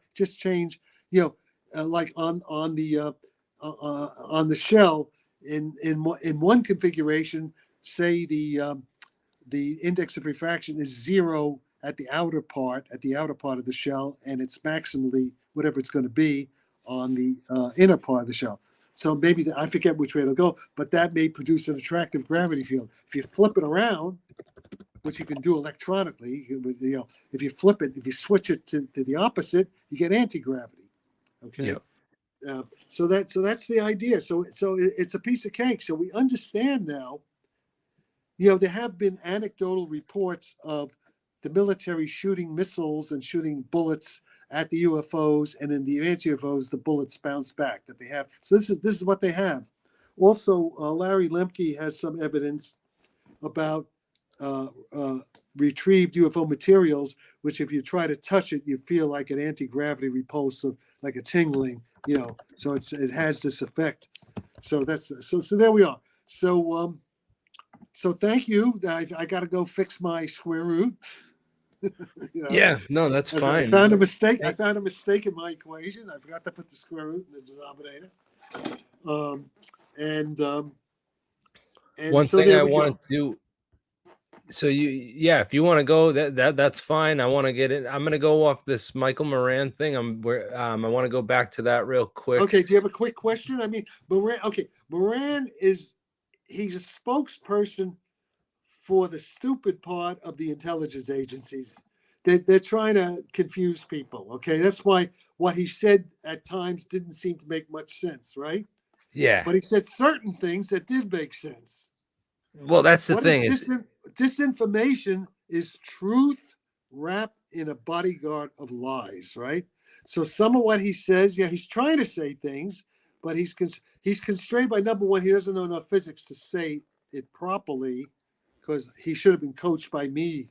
Speaker 2: like on the shell in one configuration, say the index of refraction is 0 at the outer part of the shell, and it's maximally whatever it's going to be on the inner part of the shell. So maybe I forget which way it'll go, but that may produce an attractive gravity field. If you flip it around, which you can do electronically, if you flip it, if you switch it to the opposite, you get anti-gravity. Okay. Yep. So that's the idea. So it's a piece of cake. So we understand now. There have been anecdotal reports of the military shooting missiles and shooting bullets at the UFOs, and in the anti-UFOs, the bullets bounce back that they have. So this is what they have. Also, Larry Lemke has some evidence about retrieved UFO materials, which if you try to touch it, you feel like an anti-gravity repulsive, like a tingling, so it has this effect. So so there we are. So thank you. I got to go fix my square root.
Speaker 1: Yeah, no, that's fine.
Speaker 2: I found a mistake. I found a mistake in my equation. I forgot to put the square root in the denominator. And
Speaker 1: one
Speaker 2: so
Speaker 1: thing I
Speaker 2: want
Speaker 1: to do. So yeah, if you want to go, that's fine. I want to get in. I'm gonna go off this Michael Moran thing. I want to go back to that real quick.
Speaker 2: Okay, do you have a quick question? I mean, Moran. Okay, Moran he's a spokesperson for the stupid part of the intelligence agencies. They're trying to confuse people. Okay, that's why what he said at times didn't seem to make much sense, right?
Speaker 1: Yeah.
Speaker 2: But he said certain things that did make sense.
Speaker 1: Well, that's the
Speaker 2: What
Speaker 1: thing
Speaker 2: is
Speaker 1: is,
Speaker 2: disinformation is truth wrapped in a bodyguard of lies, right? So some of what he says, yeah, he's trying to say things, but he's constrained by, number one, he doesn't know enough physics to say it properly, because he should have been coached by me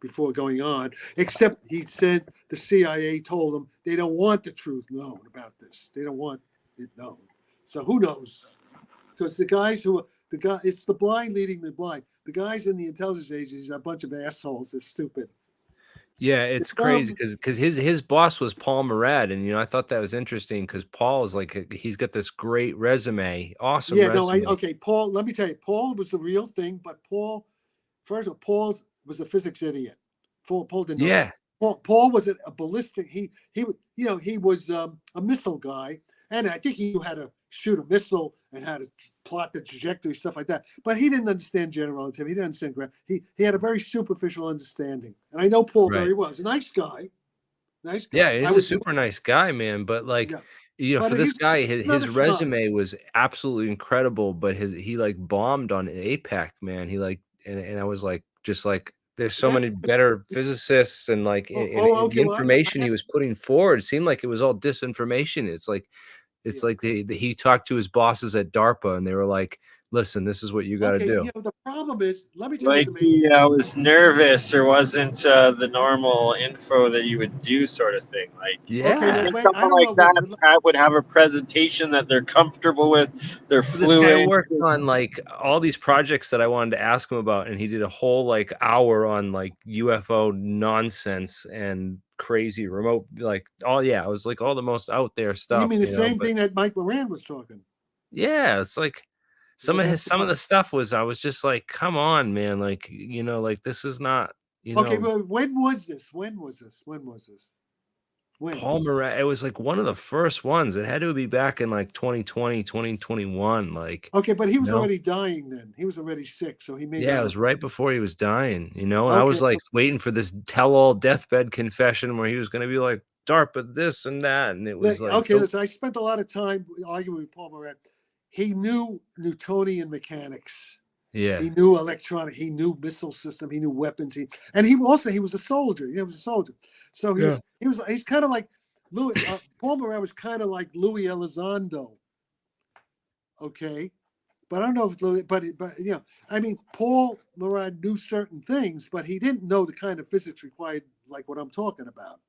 Speaker 2: before going on. Except he said the CIA told him they don't want the truth known about this. They don't want it known. So who knows? Because it's the blind leading the blind. The guys in the intelligence agencies are a bunch of assholes. They're stupid.
Speaker 1: yeah, it's crazy because his boss was Paul Moran, and I thought that was interesting because Paul is like he's got this great resume, awesome resume.
Speaker 2: Okay, Paul. Let me tell you, Paul was the real thing, but first of all, Paul was a physics idiot. Paul didn't know.
Speaker 1: Yeah.
Speaker 2: Paul was a ballistic. He was a missile guy, and I think he knew how to shoot a missile and how to plot the trajectory, stuff like that. But he didn't understand general relativity. He didn't understand gravity. He had a very superficial understanding. And I know Paul very well. He's a nice guy. Nice guy.
Speaker 1: Yeah, he's a super nice guy, man. But like,
Speaker 2: But
Speaker 1: for this guy,
Speaker 2: he's
Speaker 1: his
Speaker 2: not a
Speaker 1: resume was absolutely incredible. But he like bombed on APEC, man. He like, and I was like, just like, there's so many better physicists, and like, the information he was putting forward seemed like it was all disinformation. It's like he talked to his bosses at DARPA, and they were like, "Listen, this is what you got to do."
Speaker 2: The problem is, let me tell
Speaker 3: Like
Speaker 2: you.
Speaker 3: he was nervous or wasn't the normal info that you would do, sort of thing. Like, someone like that would have a presentation that they're comfortable with. They're fluent.
Speaker 1: This guy worked on like all these projects that I wanted to ask him about, and he did a whole like hour on like UFO nonsense and crazy remote, like it was like all the most out there stuff.
Speaker 2: You mean the same thing that Mike Moran was talking?
Speaker 1: Yeah, it's like some of the stuff was, I was just like, come on, man, like like this is not
Speaker 2: okay. But when was this? When?
Speaker 1: Paul Moran, it was like one of the first ones. It had to be back in like 2020, 2021. Like,
Speaker 2: okay, but he was already dying then. He was already sick, so he made.
Speaker 1: Yeah, it was right before he was dying. And I was like waiting for this tell-all deathbed confession where he was going to be like DARPA this and that, and it was like,
Speaker 2: okay. Listen, I spent a lot of time arguing with Paul Moran. He knew Newtonian mechanics.
Speaker 1: Yeah,
Speaker 2: he knew electronic. He knew missile system. He knew weapons. And he was a soldier. He was a soldier. So he's kind of like Louis. Paul Moran was kind of like Louis Elizondo. Okay, but I don't know if Louis. But I mean, Paul Moran knew certain things, but he didn't know the kind of physics required, like what I'm talking about.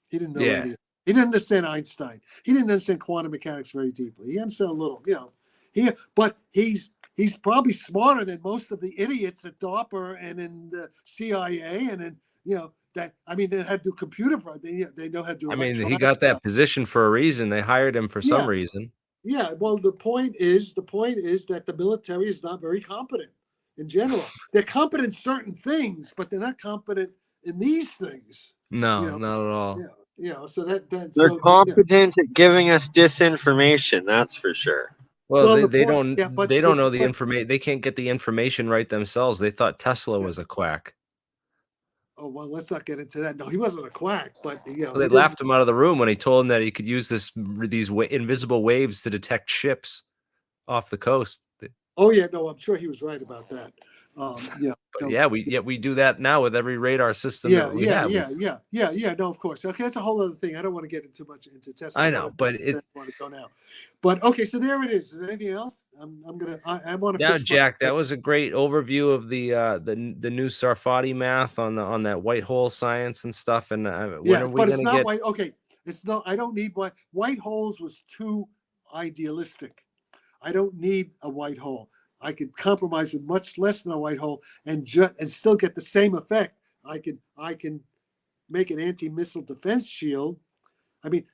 Speaker 2: He didn't know any. He didn't understand Einstein. He didn't understand quantum mechanics very deeply. He understood a little, but he's probably smarter than most of the idiots at DARPA and in the CIA and in that. I mean, they had to do computer. They know how to do.
Speaker 1: I mean, he got that position for a reason. They hired him for some reason.
Speaker 2: Yeah. Well, the point is that the military is not very competent in general. They're competent in certain things, but they're not competent in these things.
Speaker 1: No, not at all.
Speaker 2: So
Speaker 3: they're competent at giving us disinformation. That's for sure.
Speaker 1: Well, they don't know the information. They can't get the information right themselves. They thought Tesla was a quack.
Speaker 2: Oh, well, let's not get into that. No, he wasn't a quack, but
Speaker 1: they laughed him out of the room when he told him that he could use these invisible waves to detect ships off the coast.
Speaker 2: Oh yeah, no, I'm sure he was right about that.
Speaker 1: We do that now with every radar system.
Speaker 2: Yeah. No, of course. Okay, that's a whole other thing. I don't want to get into much into Tesla.
Speaker 1: I know, but
Speaker 2: I want to go now. But okay, so there it is. Is there anything else? I want to.
Speaker 1: Yeah, Jack, that was a great overview of the new sarfatti math on that white hole science and stuff. And when are we
Speaker 2: it's not white. Okay, it's not. I don't need white holes. Was too idealistic. I don't need a white hole. I could compromise with much less than a white hole and still get the same effect. I can make an anti-missile defense shield. I mean,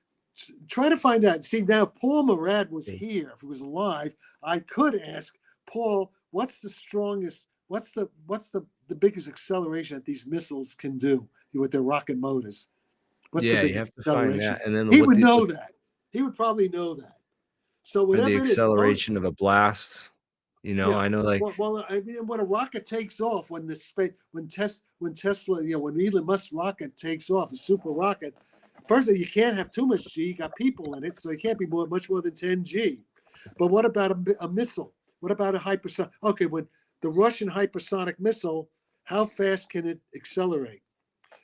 Speaker 2: try to find out. See, now if Paul Moran was here, if he was alive, I could ask Paul, what's the strongest what's the biggest acceleration that these missiles can do with their rocket motors? What's the
Speaker 1: Yeah, you
Speaker 2: biggest
Speaker 1: have to find
Speaker 2: acceleration?
Speaker 1: that, and then
Speaker 2: He
Speaker 1: what
Speaker 2: would
Speaker 1: the
Speaker 2: know that. He would probably know that. So
Speaker 1: or
Speaker 2: whatever
Speaker 1: the
Speaker 2: it is,
Speaker 1: acceleration of a blast. You know,
Speaker 2: yeah.
Speaker 1: I know, like
Speaker 2: Well, I mean, when a rocket takes off, when Tesla, when Elon Musk's rocket takes off, a super rocket, first you can't have too much G. You got people in it, so it can't be much more than 10 G. But what about a missile? What about a hypersonic? Okay, when the Russian hypersonic missile, how fast can it accelerate?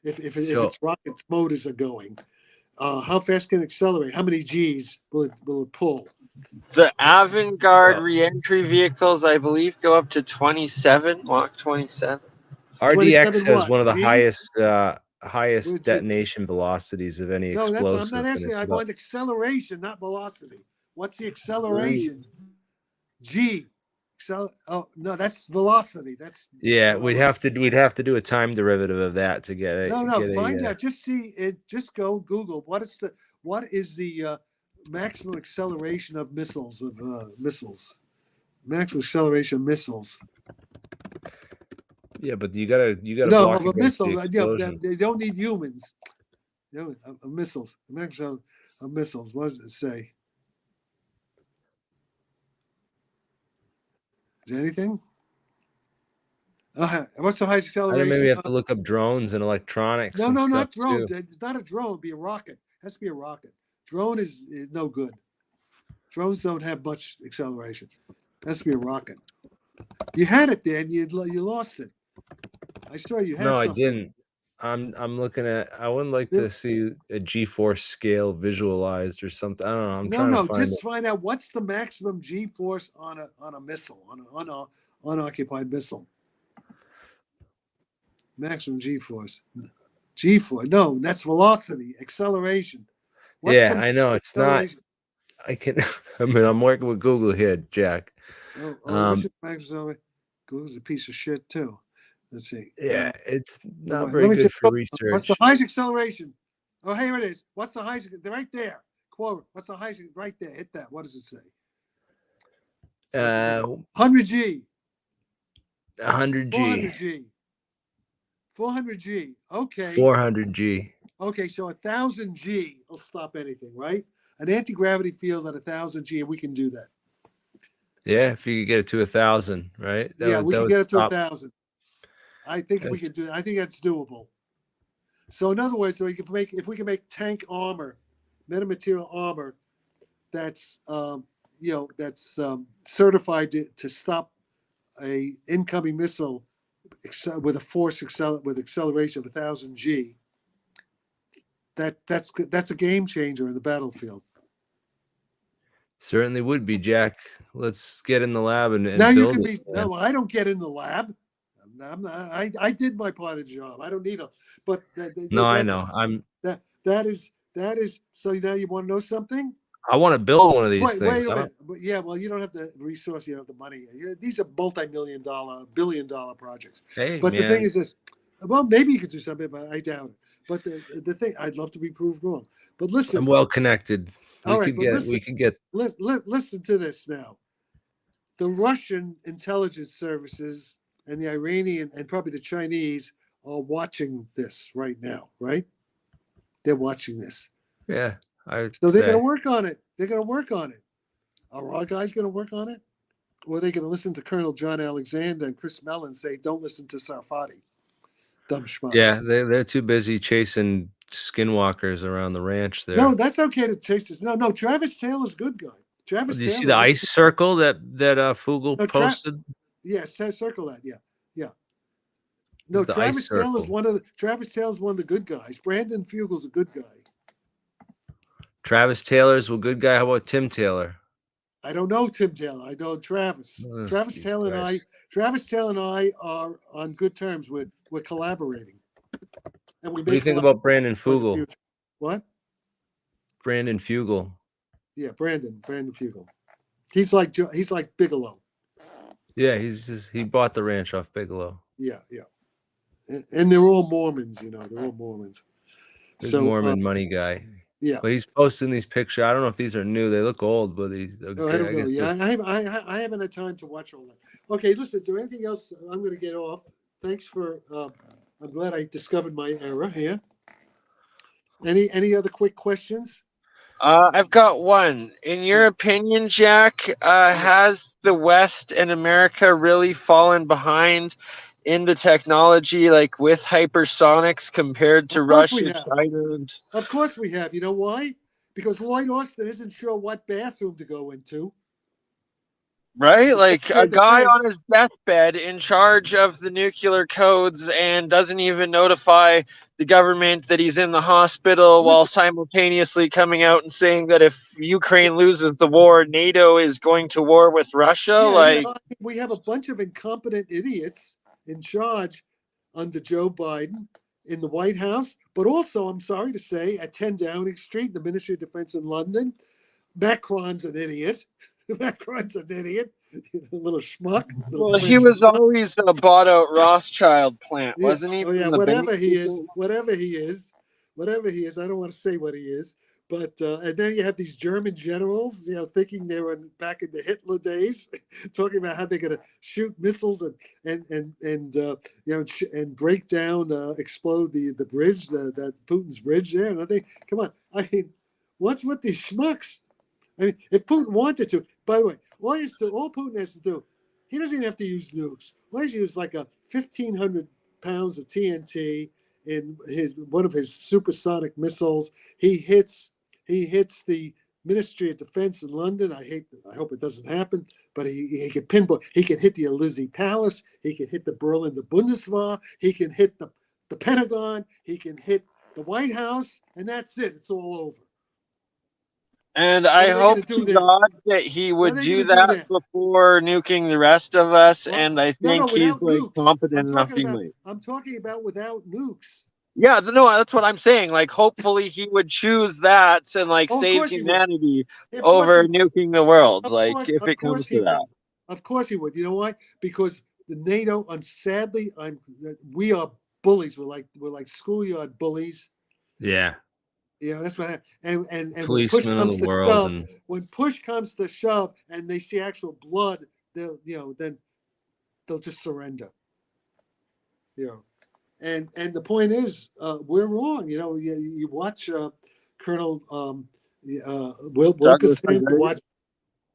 Speaker 2: If its rocket's motors are going, how fast can it accelerate? How many G's will it pull?
Speaker 3: The Avangard reentry vehicles, I believe, go up to 27, Mach 27.
Speaker 1: RDX
Speaker 2: 27
Speaker 1: has
Speaker 2: what?
Speaker 1: one of the
Speaker 2: G?
Speaker 1: highest
Speaker 2: What's it?
Speaker 1: detonation velocities of any
Speaker 2: No, I'm not
Speaker 1: explosive, and
Speaker 2: asking.
Speaker 1: it's
Speaker 2: I
Speaker 1: about
Speaker 2: want acceleration, not velocity. What's the acceleration? G. Oh no, that's velocity. That's
Speaker 1: yeah. We'd have to do a time derivative of that to get
Speaker 2: no.
Speaker 1: get
Speaker 2: Find
Speaker 1: a
Speaker 2: out. Just see it. Just go Google. What is the maximum acceleration of missiles missiles? Maximum acceleration of missiles.
Speaker 1: yeah, but you gotta
Speaker 2: No,
Speaker 1: block
Speaker 2: of a
Speaker 1: against the
Speaker 2: missile.
Speaker 1: explosion.
Speaker 2: They don't need humans. Missiles. The maximum of missiles. What does it say? Is there anything? What's the highest
Speaker 1: I think
Speaker 2: acceleration?
Speaker 1: maybe you have to look up drones and electronics
Speaker 2: No,
Speaker 1: and
Speaker 2: no,
Speaker 1: stuff
Speaker 2: not drones.
Speaker 1: too.
Speaker 2: It's not a drone. It'd be a rocket. It has to be a rocket. Drone is no good. Drones don't have much acceleration. It has to be a rocket. You had it there, and you lost it. I saw you had
Speaker 1: No, I
Speaker 2: something.
Speaker 1: didn't. I'm looking at. I would like
Speaker 2: Yeah.
Speaker 1: to see a G-force scale visualized or something. I don't know. I'm
Speaker 2: No,
Speaker 1: trying
Speaker 2: no.
Speaker 1: to find
Speaker 2: Just
Speaker 1: it.
Speaker 2: find out what's the maximum G force on a missile, on a unoccupied missile. Maximum G force. G force. No, that's velocity, acceleration. What's
Speaker 1: Yeah,
Speaker 2: the
Speaker 1: I know it's not.
Speaker 2: acceleration?
Speaker 1: I can. I mean, I'm working with Google here, Jack.
Speaker 2: What's it maximum? Google's a piece of shit too. Let's see.
Speaker 1: Yeah, it's not
Speaker 2: Let
Speaker 1: very
Speaker 2: me
Speaker 1: good
Speaker 2: just
Speaker 1: for
Speaker 2: what's the
Speaker 1: research.
Speaker 2: highest acceleration? Oh, here it is. What's the highest? Right there. Quote. What's the highest? Right there. Hit that. What does it say? 100 G.
Speaker 1: 100
Speaker 2: 400
Speaker 1: G.
Speaker 2: G. 400 G. Okay.
Speaker 1: 400 G.
Speaker 2: Okay. So 1,000 G will stop anything, right? An anti-gravity field at 1,000 G, and we can do that.
Speaker 1: Yeah, if you could get it to 1,000, right?
Speaker 2: We can get it to 1,000. I think we
Speaker 1: That's-
Speaker 2: can do it. I think that's doable. So in other words, if we can make tank armor, metamaterial armor, that's certified to stop a incoming missile with with acceleration of 1,000 G. That's a game changer in the battlefield.
Speaker 1: Certainly would be, Jack. Let's get in the lab and
Speaker 2: Now you
Speaker 1: build
Speaker 2: can
Speaker 1: it.
Speaker 2: be. No, I don't get in the lab. I did my part of the job. I don't need a. But
Speaker 1: No, I know.
Speaker 2: that is. So now you want to know something?
Speaker 1: I want to build one of these
Speaker 2: Wait
Speaker 1: things.
Speaker 2: a minute. But yeah, well, you don't have the resource. You don't have the money. These are multi-million-dollar, billion-dollar projects.
Speaker 1: Hey,
Speaker 2: But
Speaker 1: man.
Speaker 2: the thing is this. Well, maybe you could do something, but I doubt it. But the thing, I'd love to be proved wrong. But listen.
Speaker 1: I'm well connected.
Speaker 2: All right,
Speaker 1: We could get.
Speaker 2: Listen to this now. The Russian intelligence services and the Iranian and probably the Chinese are watching this right now, right? They're watching this.
Speaker 1: Yeah.
Speaker 2: So they're going to work on it. They're going to work on it. Are our guys going to work on it? Or are they going to listen to Colonel John Alexander and Chris Mellon say, don't listen to Sarfatti? Dumb schmucks.
Speaker 1: Yeah, they're too busy chasing skinwalkers around the ranch there.
Speaker 2: No, that's okay to chase this. No, Travis Taylor's a good guy. Travis
Speaker 1: Did you
Speaker 2: Taylor.
Speaker 1: see the ice circle that Fugel posted?
Speaker 2: Yes, circle that. Yeah. No,
Speaker 1: The
Speaker 2: Travis
Speaker 1: ice
Speaker 2: Taylor's
Speaker 1: circle.
Speaker 2: Travis Taylor's one of the good guys. Brandon Fugel's a good guy.
Speaker 1: Travis Taylor's a good guy. How about Tim Taylor?
Speaker 2: I don't know Tim Taylor. I know Travis.
Speaker 1: Oh,
Speaker 2: Travis Taylor and I are on good terms. We're collaborating. And we
Speaker 1: What do you think about Brandon Fugel?
Speaker 2: What?
Speaker 1: Brandon Fugel.
Speaker 2: Yeah, Brandon Fugel. He's like Bigelow.
Speaker 1: Yeah, he bought the ranch off Bigelow.
Speaker 2: Yeah. And they're all Mormons, They're all Mormons.
Speaker 1: Big Mormon money guy.
Speaker 2: Yeah.
Speaker 1: But he's posting these pictures. I don't know if these are new. They look old, but these.
Speaker 2: Oh, I don't know.
Speaker 1: guess
Speaker 2: Yeah,
Speaker 1: they're-
Speaker 2: I haven't had time to watch all that. Okay, listen. Is there anything else? I'm going to get off. Thanks for. I'm glad I discovered my error here. Any other quick questions?
Speaker 3: I've got one. In your opinion, Jack, has the West and America really fallen behind in the technology, like with hypersonics, compared to
Speaker 2: Of course we
Speaker 3: Russia,
Speaker 2: have.
Speaker 3: China?
Speaker 2: Of course we have. You know why? Because Lloyd Austin isn't sure what bathroom to go into.
Speaker 3: Right?
Speaker 2: The
Speaker 3: Like
Speaker 2: Secretary
Speaker 3: a
Speaker 2: of
Speaker 3: guy on
Speaker 2: Defense.
Speaker 3: his deathbed in charge of the nuclear codes and doesn't even notify the government that he's in the hospital while
Speaker 2: Listen,
Speaker 3: simultaneously coming out and saying that if Ukraine loses the war, NATO is going to war with Russia.
Speaker 2: yeah,
Speaker 3: Like,
Speaker 2: we have a bunch of incompetent idiots in charge under Joe Biden in the White House, but also, I'm sorry to say, at 10 Downing Street, the Ministry of Defense in London, Macron's an idiot. Macron's an idiot. A little schmuck. Little
Speaker 3: well, he
Speaker 2: French
Speaker 3: was
Speaker 2: schmuck.
Speaker 3: always a bought out Rothschild plant,
Speaker 2: Yeah.
Speaker 3: wasn't he?
Speaker 2: Oh, yeah.
Speaker 3: From the
Speaker 2: Whatever he
Speaker 3: bank?
Speaker 2: is, whatever he is, whatever he is. I don't want to say what he is, but and then you have these German generals, thinking they were back in the Hitler days, talking about how they're going to shoot missiles and break down, explode the bridge, that Putin's bridge there. And I think, come on, I mean, what's with these schmucks? I mean, if Putin wanted to, by the way, all Putin has to do, he doesn't even have to use nukes. All he has to use like a 1,500 pounds of TNT in one of his supersonic missiles. He hits the Ministry of Defense in London. I hope it doesn't happen, but he can pinpoint. He can hit the Elysee Palace. He can hit the Bundeswehr. He can hit the Pentagon. He can hit the White House, and that's it. It's all over.
Speaker 3: And
Speaker 2: What
Speaker 3: I
Speaker 2: are they
Speaker 3: hope
Speaker 2: gonna do
Speaker 3: to
Speaker 2: then?
Speaker 3: God that he
Speaker 2: What are
Speaker 3: would
Speaker 2: they
Speaker 3: do
Speaker 2: gonna do
Speaker 3: that
Speaker 2: then?
Speaker 3: before nuking the rest of us.
Speaker 2: Well,
Speaker 3: And I
Speaker 2: no,
Speaker 3: think he's
Speaker 2: without
Speaker 3: like
Speaker 2: nukes.
Speaker 3: competent enough he might.
Speaker 2: I'm talking about without nukes.
Speaker 3: Yeah, no, that's what I'm saying. Like, hopefully he would choose that and like
Speaker 2: Oh, of
Speaker 3: save
Speaker 2: course he would.
Speaker 3: humanity
Speaker 2: Of course he
Speaker 3: over
Speaker 2: would.
Speaker 3: nuking the world.
Speaker 2: Of
Speaker 3: Like,
Speaker 2: course,
Speaker 3: if
Speaker 2: of
Speaker 3: it comes
Speaker 2: course he
Speaker 3: to that.
Speaker 2: would. Of course he would. You know why? Because the NATO, sadly, we are bullies. We're like schoolyard bullies.
Speaker 1: Yeah.
Speaker 2: That's what happened. And when push
Speaker 1: Policemen of
Speaker 2: comes
Speaker 1: the
Speaker 2: to
Speaker 1: world.
Speaker 2: shove,
Speaker 1: And
Speaker 2: when push comes to shove, and they see actual blood, then they'll just surrender. And the point is, we're wrong. You watch Colonel Wilkerson, you watch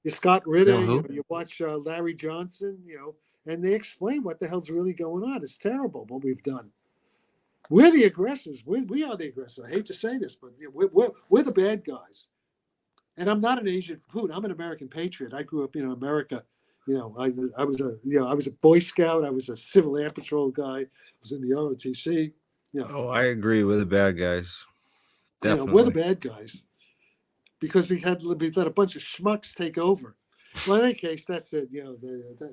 Speaker 2: Scott Ritter,
Speaker 1: No, who?
Speaker 2: you watch Larry Johnson, and they explain what the hell's really going on. It's terrible what we've done. We're the aggressors. We are the aggressors. I hate to say this, but we're the bad guys. And I'm not an Asian food. I'm an American patriot. I grew up in America. I was a Boy Scout. I was a Civil Air Patrol guy. I was in the ROTC.
Speaker 1: Oh, I agree. We're the bad guys. Definitely.
Speaker 2: We're the bad guys because we let a bunch of schmucks take over. Well, in any case, that's it.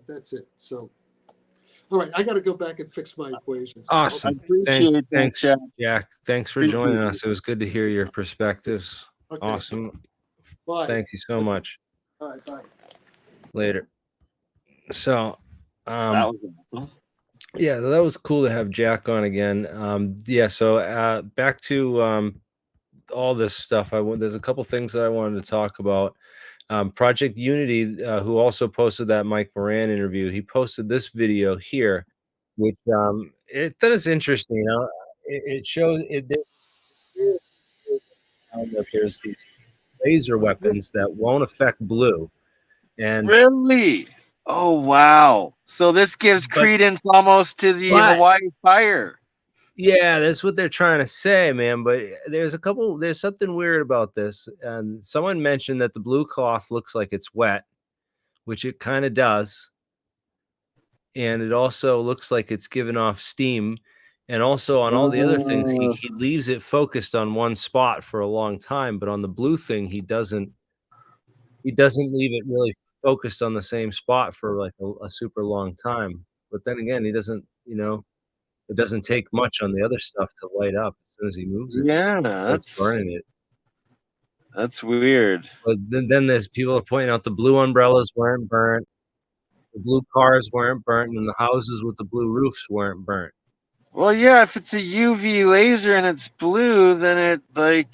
Speaker 2: That's it. So, all right, I got to go back and fix my equations.
Speaker 1: Awesome. Thanks, Jack. Thanks for joining us. It was good to hear your perspectives. Okay. Awesome.
Speaker 2: Bye.
Speaker 1: Thank you so much.
Speaker 2: All right, bye.
Speaker 1: Later. So,
Speaker 3: that was awesome.
Speaker 1: Yeah, that was cool to have Jack on again. So back to all this stuff. There's a couple things that I wanted to talk about. Project Unity, who also posted that Mike Moran interview, he posted this video here, which that is interesting. It shows that there's these laser weapons that won't affect blue. And
Speaker 3: really? Oh wow! So this gives credence almost to the Hawaii fire.
Speaker 1: Yeah, that's what they're trying to say, man. But there's something weird about this. And someone mentioned that the blue cloth looks like it's wet, which it kind of does. And it also looks like it's giving off steam. And also on all the other things, he leaves it focused on one spot for a long time. But on the blue thing, he doesn't leave it really focused on the same spot for like a super long time. But then again, he doesn't, it doesn't take much on the other stuff to light up as soon as he moves it.
Speaker 3: Yeah,
Speaker 1: that's burning it.
Speaker 3: That's weird.
Speaker 1: But then there's people are pointing out the blue umbrellas weren't burnt, the blue cars weren't burnt, and the houses with the blue roofs weren't burnt.
Speaker 3: Well, yeah, if it's a UV laser and it's blue, then it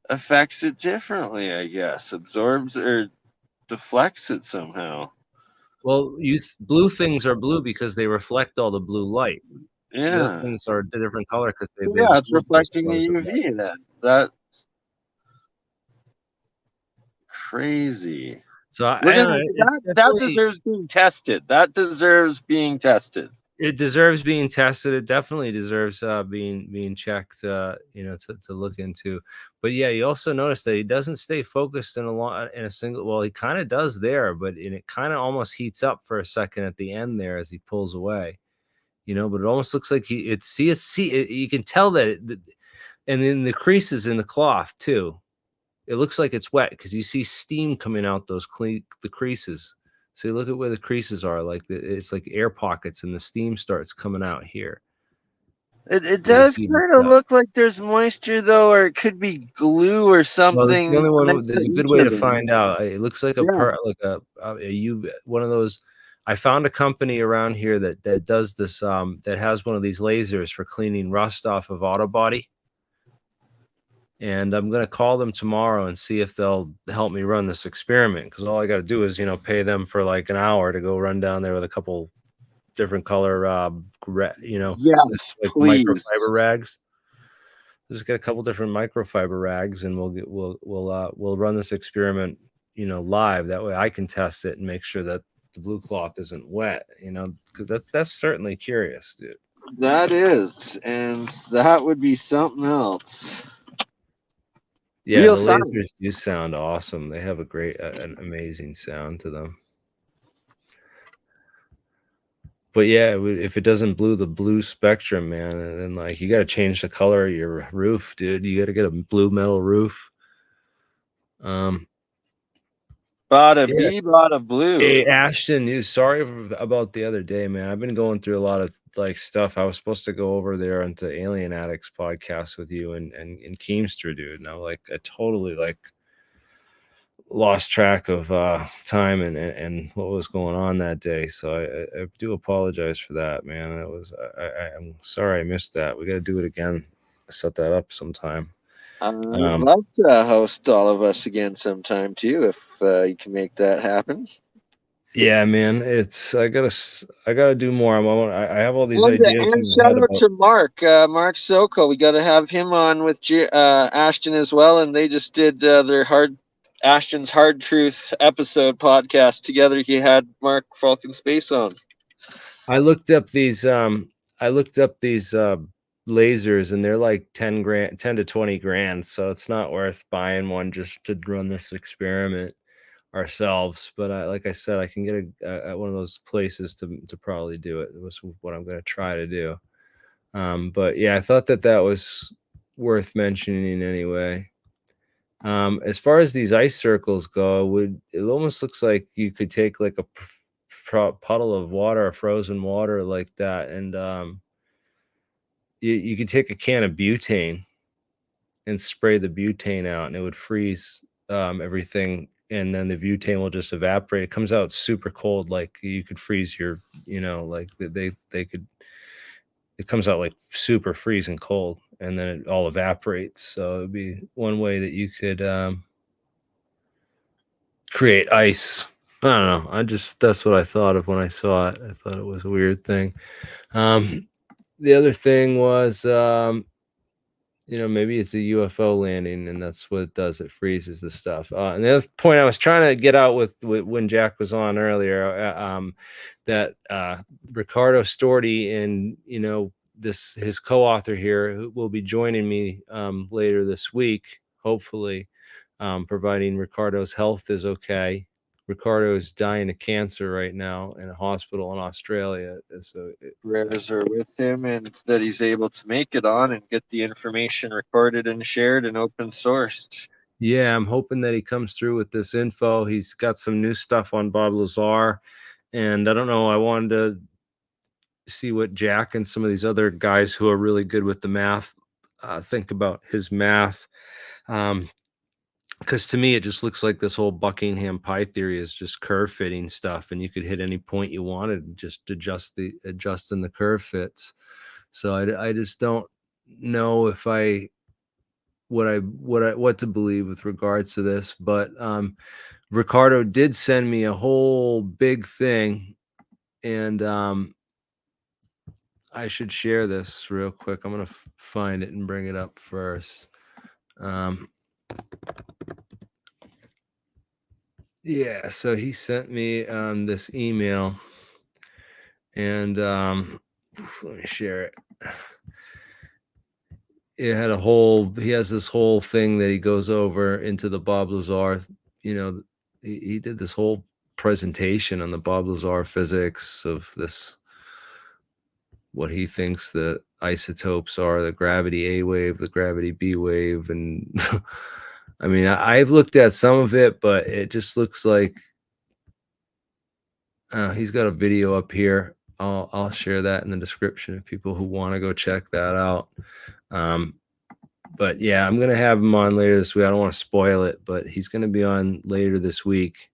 Speaker 3: affects it differently, I guess. Absorbs or deflects it somehow.
Speaker 1: Well, blue things are blue because they reflect all the blue light. The other
Speaker 3: Yeah.
Speaker 1: things are a different color because they
Speaker 3: Yeah, it's
Speaker 1: absorb those
Speaker 3: reflecting the
Speaker 1: colors of light.
Speaker 3: UV then. That crazy.
Speaker 1: So
Speaker 3: We're
Speaker 1: I don't
Speaker 3: gonna
Speaker 1: know. It's
Speaker 3: that
Speaker 1: definitely
Speaker 3: deserves being tested. That deserves being tested.
Speaker 1: it deserves being tested. It definitely deserves being checked. To look into. But yeah, you also notice that he doesn't stay focused in a single. Well, he kind of does there, but it kind of almost heats up for a second at the end there as he pulls away. But it almost looks like you can tell that, and then the creases in the cloth too. It looks like it's wet because you see steam coming out the creases. So you look at where the creases are, it's like air pockets, and the steam starts coming out here.
Speaker 3: It
Speaker 1: As it
Speaker 3: does
Speaker 1: heats
Speaker 3: kind of
Speaker 1: up.
Speaker 3: look like there's moisture though, or it could be glue or
Speaker 1: Well, that's the
Speaker 3: something
Speaker 1: only one.
Speaker 3: next to
Speaker 1: There's a good
Speaker 3: each
Speaker 1: way
Speaker 3: of
Speaker 1: to
Speaker 3: them.
Speaker 1: find out. It looks like
Speaker 3: Yeah.
Speaker 1: one of those. I found a company around here that does this. That has one of these lasers for cleaning rust off of auto body. And I'm going to call them tomorrow and see if they'll help me run this experiment. Because all I got to do is, pay them for like an hour to go run down there with a couple different color,
Speaker 3: Yes,
Speaker 1: like
Speaker 3: please.
Speaker 1: microfiber rags. Just get a couple different microfiber rags, and we'll run this experiment, live. That way I can test it and make sure that the blue cloth isn't wet. Because that's certainly curious, dude.
Speaker 3: That is, and that would be something else.
Speaker 1: Yeah,
Speaker 3: Real
Speaker 1: the
Speaker 3: science.
Speaker 1: lasers do sound awesome. They have an amazing sound to them. But yeah, if it doesn't the blue spectrum, man, and then like you got to change the color of your roof, dude. You got to get a blue metal roof.
Speaker 3: Bada
Speaker 1: Yeah.
Speaker 3: bee, bada blue.
Speaker 1: Hey, Ashton, sorry about the other day, man. I've been going through a lot of like stuff. I was supposed to go over there onto Alien Addicts podcast with you and Keemster, dude. And I totally lost track of time and what was going on that day. So I do apologize for that, man. I'm sorry I missed that. We got to do it again. Set that up sometime.
Speaker 3: I'd love to host all of us again sometime too, if you can make that happen.
Speaker 1: Yeah, man. I gotta do more. I have all these
Speaker 3: And
Speaker 1: ideas.
Speaker 3: shout out to Mark Soko. We got to have him on with Ashton as well, and they just did their Ashton's Hard Truth episode podcast together. He had Mark Falcon Space on.
Speaker 1: I looked up these lasers, and they're like 10 to 20 grand. So it's not worth buying one just to run this experiment ourselves. But like I said, I can get at one of those places to probably do it. It was what I'm going to try to do. But yeah, I thought that was worth mentioning anyway. As far as these ice circles go, it almost looks like you could take like a puddle of water, frozen water like that, and you could take a can of butane and spray the butane out, and it would freeze everything, and then the butane will just evaporate. It comes out super cold, like you could freeze your, like they could. It comes out like super freezing cold, and then it all evaporates. So it'd be one way that you could create ice. I don't know. That's what I thought of when I saw it. I thought it was a weird thing. The other thing was, maybe it's a UFO landing, and that's what it does. It freezes the stuff. And the other point I was trying to get out with when Jack was on earlier, that Riccardo Storti and his co-author here who will be joining me later this week, hopefully, providing Riccardo's health is okay. Riccardo is dying of cancer right now in a hospital in Australia. So
Speaker 3: prayers are with him, and that he's able to make it on and get the information recorded and shared and open sourced.
Speaker 1: Yeah, I'm hoping that he comes through with this info. He's got some new stuff on Bob Lazar, and I don't know. I wanted to see what Jack and some of these other guys who are really good with the math think about his math. Because to me, it just looks like this whole Buckingham Pi theory is just curve fitting stuff, and you could hit any point you wanted and just adjust in the curve fits. So I just don't know if I what to believe with regards to this, but Riccardo did send me a whole big thing, and I should share this real quick. I'm gonna find it and bring it up first. Yeah, so he sent me this email, and let me share it. It had he has this whole thing that he goes over into the Bob Lazar. You know, he did this whole presentation on the Bob Lazar physics of this, what he thinks the isotopes are, the gravity A wave, the gravity B wave. And I mean, I've looked at some of it, but it just looks like he's got a video up here. I'll share that in the description if people who want to go check that out. But yeah, I'm going to have him on later this week. I don't want to spoil it, but he's going to be on later this week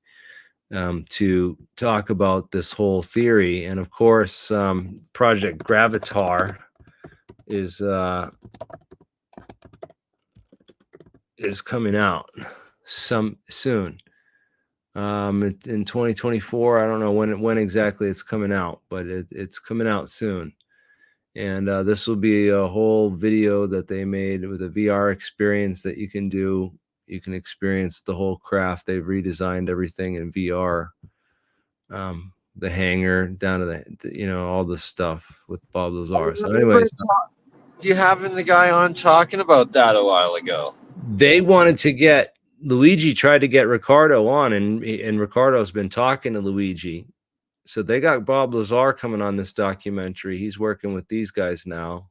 Speaker 1: to talk about this whole theory. And of course, Project Gravitaur is coming out soon. In 2024, I don't know when exactly it's coming out, but it's coming out soon. And this will be a whole video that they made with a VR experience that you can do. You can experience the whole craft. They've redesigned everything in VR. The hangar down to the all the stuff with Bob Lazar. So anyways,
Speaker 3: you having the guy on talking about that a while ago.
Speaker 1: They wanted to get Luigi, tried to get Riccardo on, and Riccardo's been talking to Luigi. So they got Bob Lazar coming on this documentary. He's working with these guys now.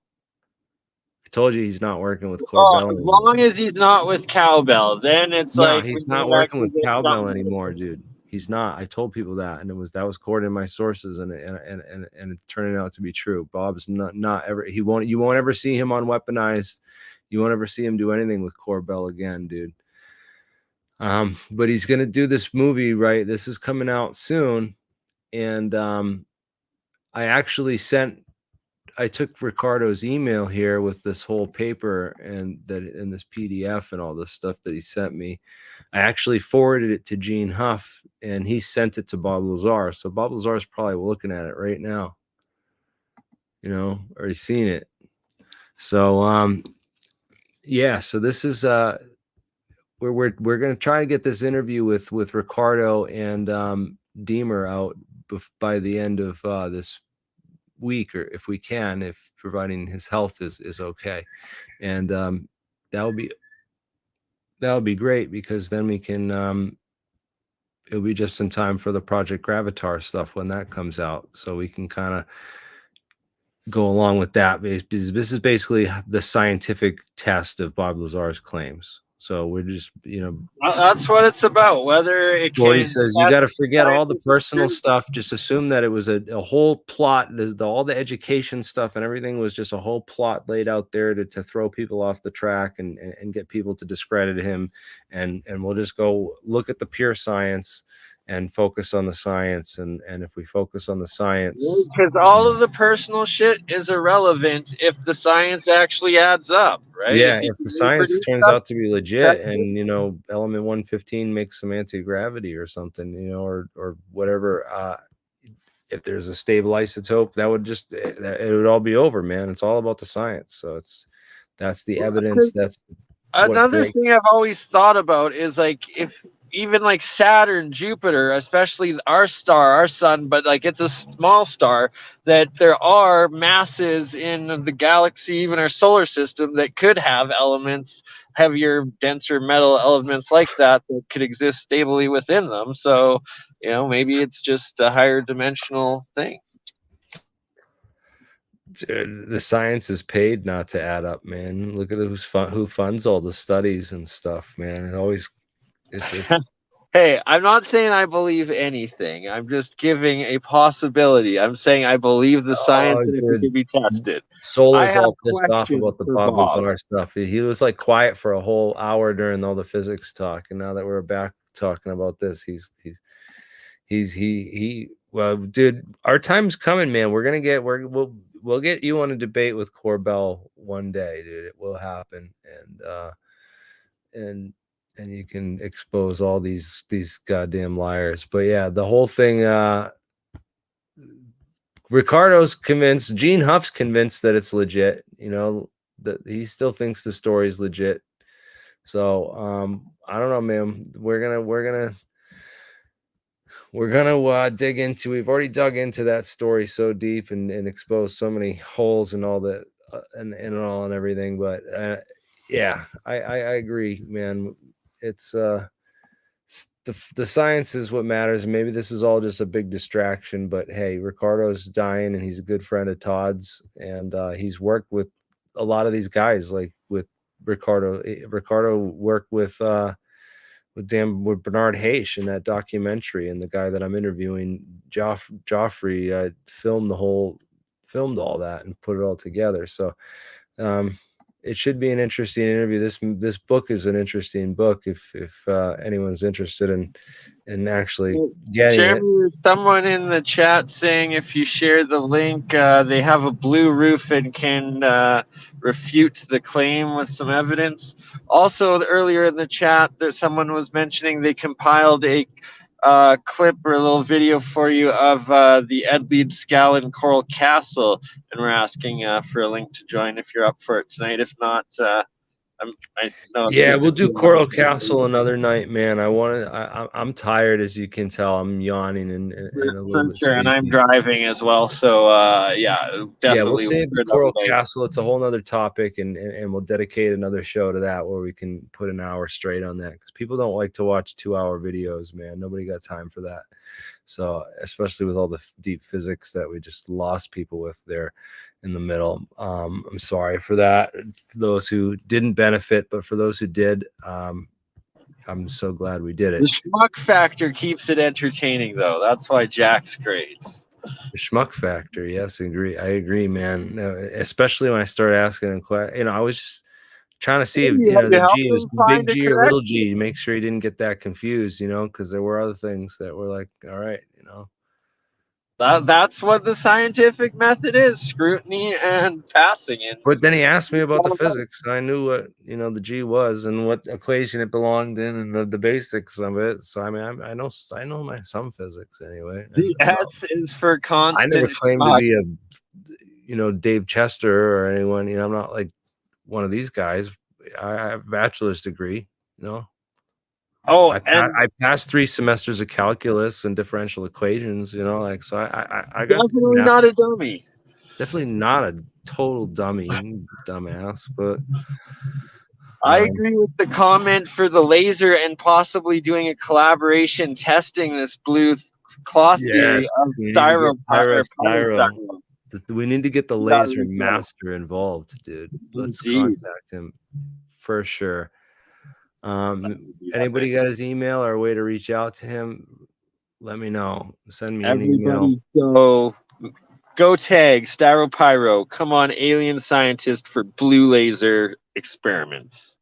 Speaker 1: I told you he's not working with Corbell
Speaker 3: as long as he's not with Cowbell, then it's like
Speaker 1: he's not working with Cowbell anymore, dude. He's not. I told people that, and that was according to my sources, and it's turning out to be true. Bob's not ever. You won't ever see him on Weaponized. You won't ever see him do anything with Corbell again, dude. But he's gonna do this movie, right? This is coming out soon. And I took Riccardo's email here with this whole paper and this PDF and all this stuff that he sent me. I actually forwarded it to Gene Huff, and he sent it to Bob Lazar. So Bob Lazar is probably looking at it right now, or he's seen it. So yeah. So this is we're gonna try to get this interview with Riccardo and Deemer out by the end of this week, or if we can, if providing his health is okay. And that would be great, because then we can it'll be just in time for the Project Gravitaur stuff when that comes out, so we can kind of go along with that, because this is basically the scientific test of Bob Lazar's claims. So we're just,
Speaker 3: that's what it's about. Whether it can.
Speaker 1: He says you got to forget all the personal stuff. Just assume that it was a whole plot. All the education stuff and everything was just a whole plot laid out there to throw people off the track and get people to discredit him. And we'll just go look at the pure science and focus on the science. And if we focus on the science,
Speaker 3: because all of the personal shit is irrelevant if the science actually adds up, right?
Speaker 1: Yeah, if the science turns out to be legit, and element 115 makes some anti-gravity or something, or whatever, if there's a stable isotope, that would it would all be over, man. It's all about the science. So that's the evidence. That's
Speaker 3: another thing I've always thought about is, like, if even like Saturn, Jupiter, especially our star, our sun, but like it's a small star, that there are masses in the galaxy, even our solar system, that could have elements, heavier, denser metal elements like that could exist stably within them. So, maybe it's just a higher dimensional thing.
Speaker 1: Dude, the science is paid not to add up, man. Look at who funds all the studies and stuff, man. It's
Speaker 3: Hey, I'm not saying I believe anything. I'm just giving a possibility. I'm saying I believe the science and it can be tested.
Speaker 1: Solar's all pissed off about the Bob Lazar stuff. He was like quiet for a whole hour during all the physics talk, and now that we're back talking about this, well, dude, our time's coming, man. We'll get you on a debate with Corbell one day, dude. It will happen. And and you can expose all these goddamn liars. But yeah, the whole thing, Riccardo's convinced, Gene Huff's convinced that it's legit, you know, that he still thinks the story's legit. So I don't know, man. We're gonna dig into, we've already dug into that story so deep and exposed so many holes and all that and all and everything. But yeah, I agree, man. It's the science is what matters. Maybe this is all just a big distraction, but hey, Riccardo's dying and he's a good friend of Todd's, and he's worked with a lot of these guys, like with Riccardo. Riccardo worked with Bernard Haish in that documentary, and the guy that I'm interviewing, Joffrey, filmed all that and put it all together. So it should be an interesting interview. This book is an interesting book if anyone's interested in actually getting
Speaker 3: Jeremy,
Speaker 1: it.
Speaker 3: there's someone in the chat saying if you share the link, they have a blue roof and can refute the claim with some evidence. Also, earlier in the chat, someone was mentioning they compiled a clip or a little video for you of the Edleed Scallon Coral Castle, and we're asking for a link to join if you're up for it tonight. If not, I know.
Speaker 1: Yeah, we'll do Coral Castle another night, man. I'm tired, as you can tell. I'm yawning and a little bit
Speaker 3: Sure, and I'm
Speaker 1: sleepy.
Speaker 3: driving as well, so yeah, definitely.
Speaker 1: Yeah, we'll save the
Speaker 3: for another
Speaker 1: Coral
Speaker 3: night.
Speaker 1: Castle. It's a whole nother topic, and we'll dedicate another show to that where we can put an hour straight on that, because people don't like to watch 2-hour videos, man. Nobody got time for that. So especially with all the deep physics that we just lost people with there in the middle. I'm sorry for that, those who didn't benefit, but for those who did, I'm so glad we did it.
Speaker 3: The schmuck factor keeps it entertaining, though. That's why Jack's great.
Speaker 1: The schmuck factor, yes, I agree, man. Especially when I started asking him questions. You know, I was just trying to see if, you know, the G was big G or little G, to make sure he didn't get that confused, you know, because there were other things that were like, all right, you know.
Speaker 3: That's what the scientific method is: scrutiny and passing it.
Speaker 1: But then he asked me about the physics, and I knew what, you know, the G was and what equation it belonged in, and the basics of it. So I mean, I know some physics anyway.
Speaker 3: The S is for constant.
Speaker 1: I never claimed to be a, you know, Dave Chester or anyone. You know, I'm not like one of these guys. I have a bachelor's degree. You know.
Speaker 3: Oh,
Speaker 1: I passed 3 semesters of calculus and differential equations, you know, like, so I got
Speaker 3: definitely not a dummy.
Speaker 1: Definitely not a total dummy, dumbass, but
Speaker 3: I agree with the comment for the laser and possibly doing a collaboration testing this blue cloth theory of styro.
Speaker 1: We need to get the laser master involved, dude. Let's contact him for sure. Anybody got his email or a way to reach out to him? Let me know. Send me an email.
Speaker 3: Go tag Styropyro. Come on, alien scientist for blue laser experiments.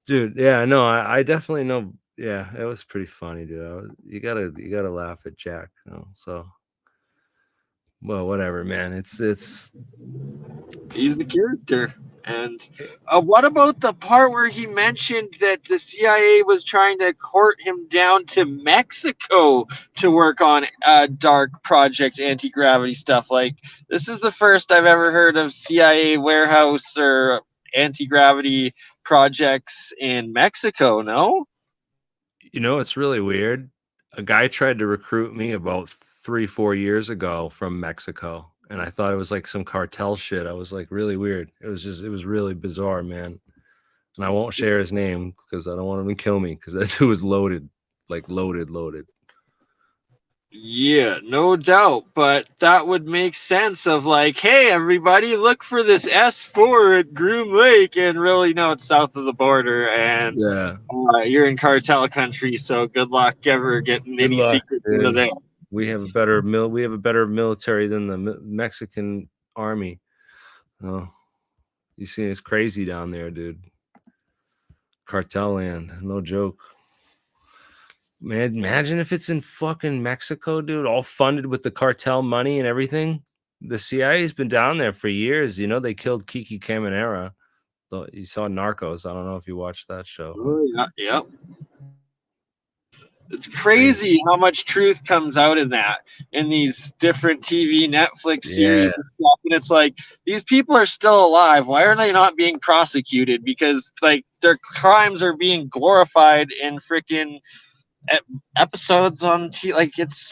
Speaker 1: Dude, yeah, no, I definitely know. Yeah, it was pretty funny, dude. You gotta laugh at Jack. You know, so, well, whatever, man. It's
Speaker 3: he's the character. And what about the part where he mentioned that the CIA was trying to court him down to Mexico to work on dark project anti-gravity stuff? Like, this is the first I've ever heard of CIA warehouse or anti-gravity projects in Mexico, no?
Speaker 1: You know, it's really weird. A guy tried to recruit me about 3-4 years ago from Mexico. And I thought it was like some cartel shit. I was like, really weird. It was really bizarre, man. And I won't share his name because I don't want him to kill me, because that dude was loaded, like loaded.
Speaker 3: Yeah, no doubt. But that would make sense of like, hey, everybody, look for this S4 at Groom Lake. And really, no, it's south of the border. And you're in cartel country. So good luck ever getting any secrets into there.
Speaker 1: We have a better military than the Mexican army. Oh, you see, it's crazy down there, dude. Cartel land, no joke. Man, imagine if it's in fucking Mexico, dude, all funded with the cartel money and everything. The CIA's been down there for years. You know, they killed Kiki Caminera, you saw Narcos. I don't know if you watched that show.
Speaker 3: Oh, yeah, yeah. It's crazy how much truth comes out in these different TV, Netflix
Speaker 1: Yeah,
Speaker 3: series and stuff. And it's like, these people are still alive. Why are they not being prosecuted? Because like their crimes are being glorified in freaking episodes on TV. Like it's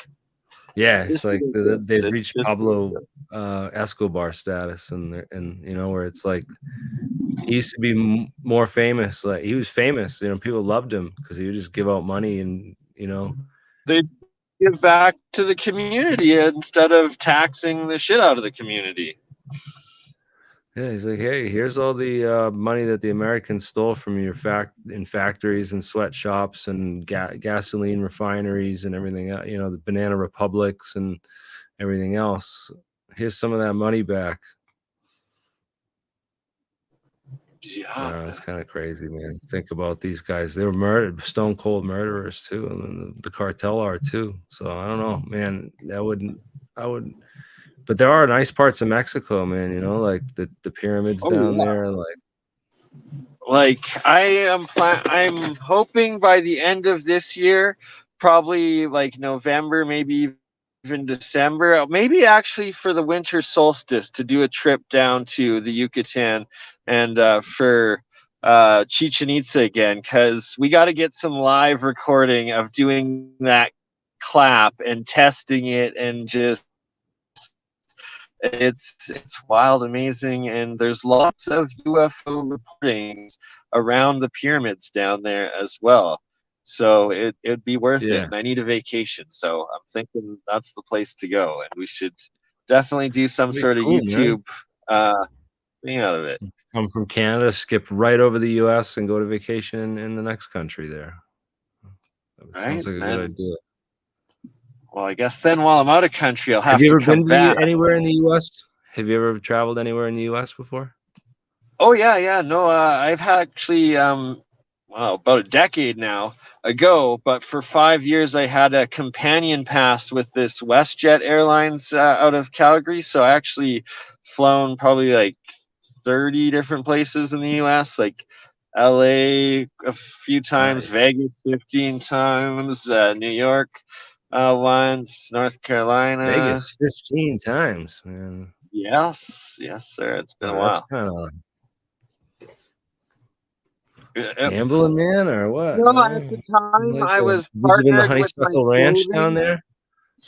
Speaker 1: it's like
Speaker 3: ridiculous.
Speaker 1: they've
Speaker 3: It's
Speaker 1: reached
Speaker 3: just
Speaker 1: Pablo Escobar status, and you know, where it's like he used to be more famous. Like he was famous, you know, people loved him because he would just give out money, and you know,
Speaker 3: they give back to the community instead of taxing the shit out of the community.
Speaker 1: yeah, he's like, hey, here's all the money that the Americans stole from your in factories and sweatshops and gasoline refineries and everything. You know, the banana republics and everything else. Here's some of that money back.
Speaker 3: Yeah,
Speaker 1: It's kind of crazy, man. Think about these guys. They were murdered, stone cold murderers too, and then the cartel are too. So I don't know, man. I wouldn't. But there are nice parts of Mexico, man. You know, like the pyramids down there,
Speaker 3: like I'm hoping by the end of this year, probably like November, maybe even December, maybe actually for the winter solstice to do a trip down to the Yucatan and for Chichen Itza again, because we got to get some live recording of doing that clap and testing it, and just it's wild, amazing, and there's lots of UFO reportings around the pyramids down there as well. So it'd be worth it. And I need a vacation, so I'm thinking that's the place to go, and we should definitely do some sort of YouTube thing out of it.
Speaker 1: Come from Canada, skip right over the US and go to vacation in the next country there. Sounds like a good idea.
Speaker 3: Well, I guess then while I'm out of country, I'll have
Speaker 1: you
Speaker 3: to
Speaker 1: ever
Speaker 3: come
Speaker 1: been
Speaker 3: back.
Speaker 1: anywhere in the US? Have you ever traveled anywhere in the US before?
Speaker 3: Oh yeah. No, I've actually about a decade now ago, but for 5 years I had a companion pass with this WestJet Airlines out of Calgary. So I actually flown probably like 30 different places in the US, like LA a few times,
Speaker 1: Nice.
Speaker 3: Vegas 15 times, New York once, North Carolina.
Speaker 1: Vegas 15 times, man.
Speaker 3: Yes, sir. It's been a while.
Speaker 1: That's kind of gambling, man, or what?
Speaker 3: No, at the time I was
Speaker 1: visiting the
Speaker 3: partnered with my
Speaker 1: Honeysuckle Ranch down
Speaker 3: clothing.
Speaker 1: there.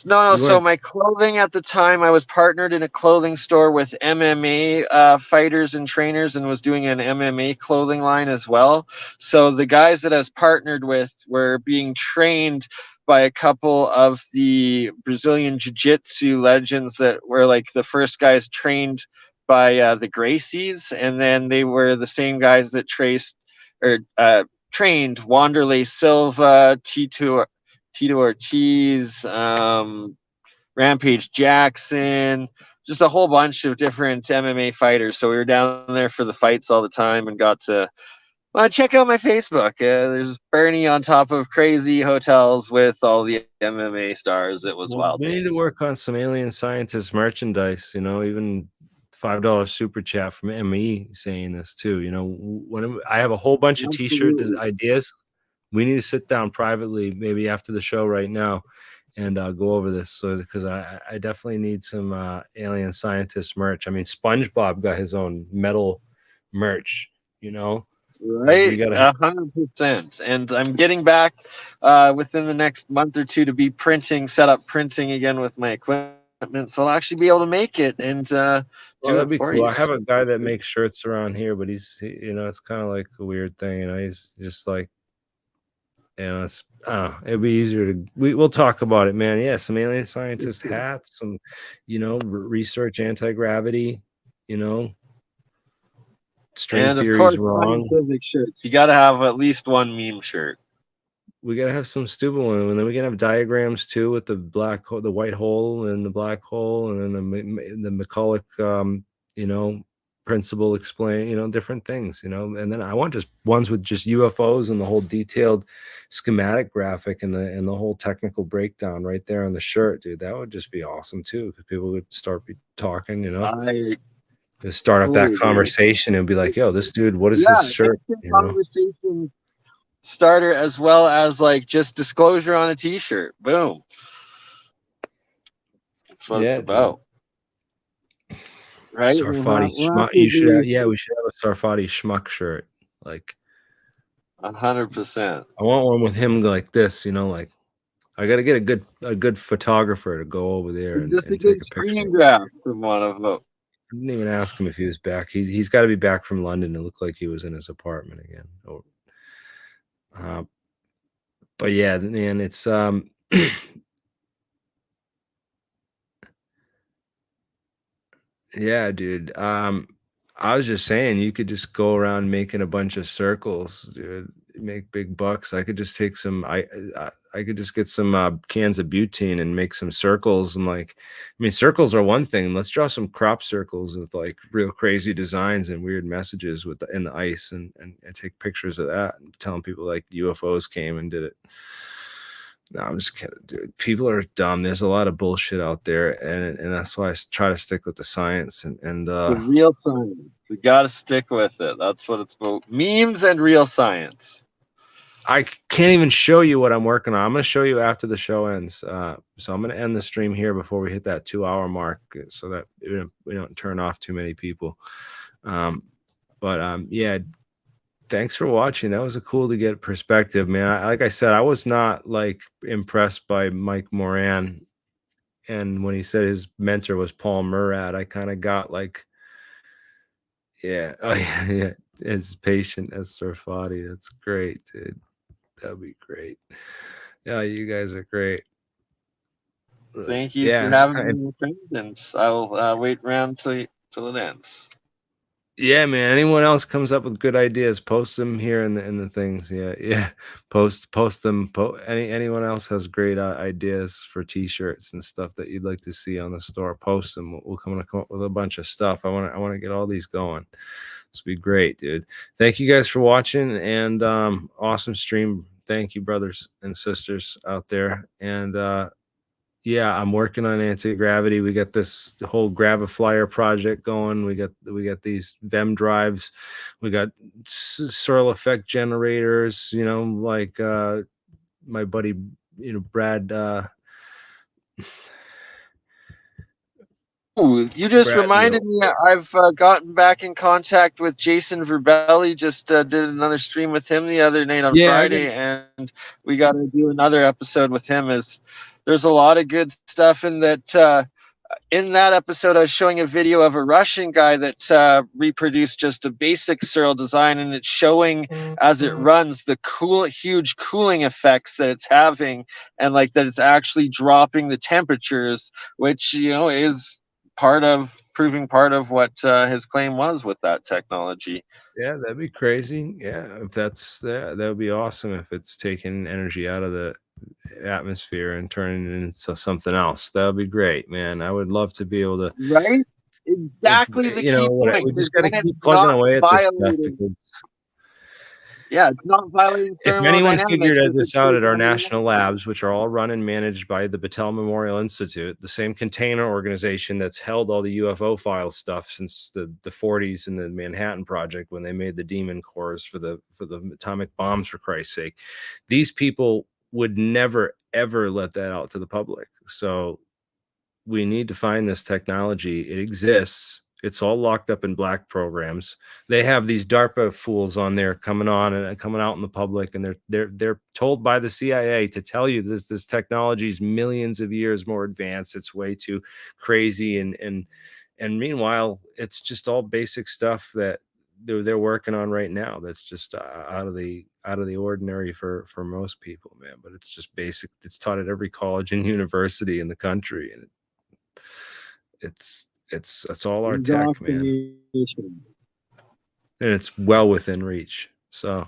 Speaker 3: No. So my clothing at the time, I was partnered in a clothing store with MMA fighters and trainers, and was doing an MMA clothing line as well. So the guys that I was partnered with were being trained by a couple of the Brazilian jiu-jitsu legends that were like the first guys trained by the Gracies, and then they were the same guys that trained Wanderlei Silva, Tito Ortiz, Rampage Jackson, just a whole bunch of different MMA fighters. So we were down there for the fights all the time, and got to check out my Facebook. There's Bernie on top of crazy hotels with all the MMA stars. It was wild.
Speaker 1: We need to work on some alien scientist merchandise, you know, even $5 super chat from ME saying this too. You know, when I have a whole bunch of t-shirt ideas, we need to sit down privately, maybe after the show right now, and go over this. So because I definitely need some alien scientist merch. I mean, SpongeBob got his own metal merch, you know.
Speaker 3: Right, 100%. And I'm getting back within the next month or two to be set up printing again with my equipment, so I'll actually be able to make it and
Speaker 1: that'd be cool. I have a guy that makes shirts around here, but you know, it's kind of like a weird thing. You know, he's just like, you know, it'd be easier to. We'll talk about it, man. Yeah, some alien scientist hats, some, you know, research anti-gravity, you know. String theories wrong.
Speaker 3: Shirts. You got to have at least one meme shirt.
Speaker 1: We got to have some stupid one, and then we can have diagrams too with the black hole, the white hole, and the black hole, and then the McCulloch, you know, principle explain, you know, different things, you know. And then I want just ones with just UFOs and the whole detailed schematic graphic and the whole technical breakdown right there on the shirt, dude. That would just be awesome too, because people would start talking, you know. Just start up that
Speaker 3: Totally, dude.
Speaker 1: conversation and be like, "Yo, this dude, what is his shirt?"
Speaker 3: instant conversation starter, as well as like just disclosure on a T-shirt. Boom. That's what it's about. Right?
Speaker 1: Sarfatti schmuck. You should have, we should have a Sarfatti schmuck shirt. Like
Speaker 3: 100%.
Speaker 1: I want one with him like this, like I gotta get a good photographer to go over there and
Speaker 3: Just a
Speaker 1: take
Speaker 3: good
Speaker 1: a picture.
Speaker 3: screen grab from one of them.
Speaker 1: I didn't even ask him if he was back. He's got to be back from London. It looked like he was in his apartment again. But yeah, man, it's yeah, dude. I was just saying you could just go around making a bunch of circles, dude. Make big bucks. I could just take some. I could just get some cans of butane and make some circles. And like, I mean, circles are one thing. Let's draw some crop circles with like real crazy designs and weird messages in the ice, and take pictures of that and telling people like UFOs came and did it. No, I'm just kidding, dude. People are dumb. There's a lot of bullshit out there, and that's why I try to stick with the science and
Speaker 3: the real science. We gotta stick with it. That's what it's about. Memes and real science.
Speaker 1: I can't even show you what I'm working on. I'm going to show you after the show ends. So I'm going to end the stream here before we hit that 2-hour mark, so that we don't turn off too many people. Yeah. Thanks for watching. That was cool to get perspective, man. Like I said, I was not like impressed by Mike Moran, and when he said his mentor was Paul Murad, I kind of got like, yeah, as patient as Sarfatti. That's great, dude. That'd be great. Yeah, you guys are great.
Speaker 3: Thank you for having me, and I'll wait around till it ends.
Speaker 1: Yeah, man. Anyone else comes up with good ideas, post them here in the things. Yeah. Post them. Anyone else has great ideas for T-shirts and stuff that you'd like to see on the store, post them. We'll come up with a bunch of stuff. I want to get all these going. This will be great, dude. Thank you guys for watching, and awesome stream. Thank you, brothers and sisters out there. And yeah, I'm working on anti-gravity. We got this whole Gravitaur project going. We got these VEM drives. We got swirl effect generators. Like my buddy, Brad.
Speaker 3: Ooh, you just reminded me. I've gotten back in contact with Jason Verbelli. Just did another stream with him the other night on Friday, and we got to do another episode with him. There's a lot of good stuff in that. In that episode, I was showing a video of a Russian guy that reproduced just a basic serial design, and it's showing as it runs the huge cooling effects that it's having, and like that it's actually dropping the temperatures, which is proving part of what his claim was with that technology.
Speaker 1: Yeah, that'd be crazy. Yeah, if that would be awesome if it's taking energy out of the atmosphere and turning it into something else. That would be great, man. I would love to be able to.
Speaker 3: Right? Exactly the key point.
Speaker 1: We just got to keep plugging away at this stuff because.
Speaker 3: Yeah, it's not violating.
Speaker 1: If anyone figured this out at our national labs, which are all run and managed by the Battelle Memorial Institute, the same container organization that's held all the UFO file stuff since the 40s and the Manhattan Project, when they made the demon cores for the atomic bombs, for Christ's sake, these people would never ever let that out to the public. So we need to find this technology. It exists. It's all locked up in black programs. They have these DARPA fools on there coming on and coming out in the public, and they're told by the CIA to tell you this technology is millions of years more advanced. It's way too crazy, and meanwhile, it's just all basic stuff that they're working on right now. That's just out of the ordinary for most people, man. But it's just basic. It's taught at every college and university in the country, and it's all our tech, man, and it's well within reach. So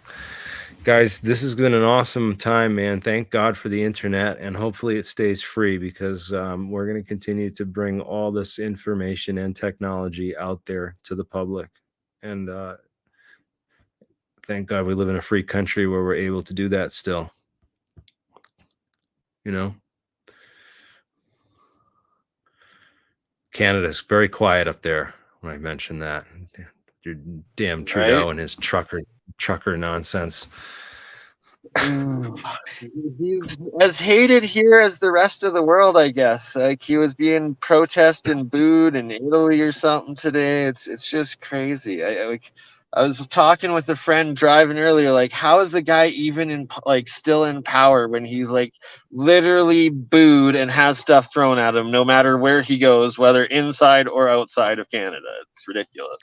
Speaker 1: guys, this has been an awesome time, man. Thank God for the internet, and hopefully it stays free, because we're going to continue to bring all this information and technology out there to the public. And thank God we live in a free country where we're able to do that still. Canada's very quiet up there. when I mentioned that. Your damn Trudeau and his trucker nonsense.
Speaker 3: He's as hated here as the rest of the world, I guess. Like he was being protested and booed in Italy or something today. It's just crazy. I was talking with a friend driving earlier. Like, how is the guy even in still in power when he's like literally booed and has stuff thrown at him, no matter where he goes, whether inside or outside of Canada? It's ridiculous.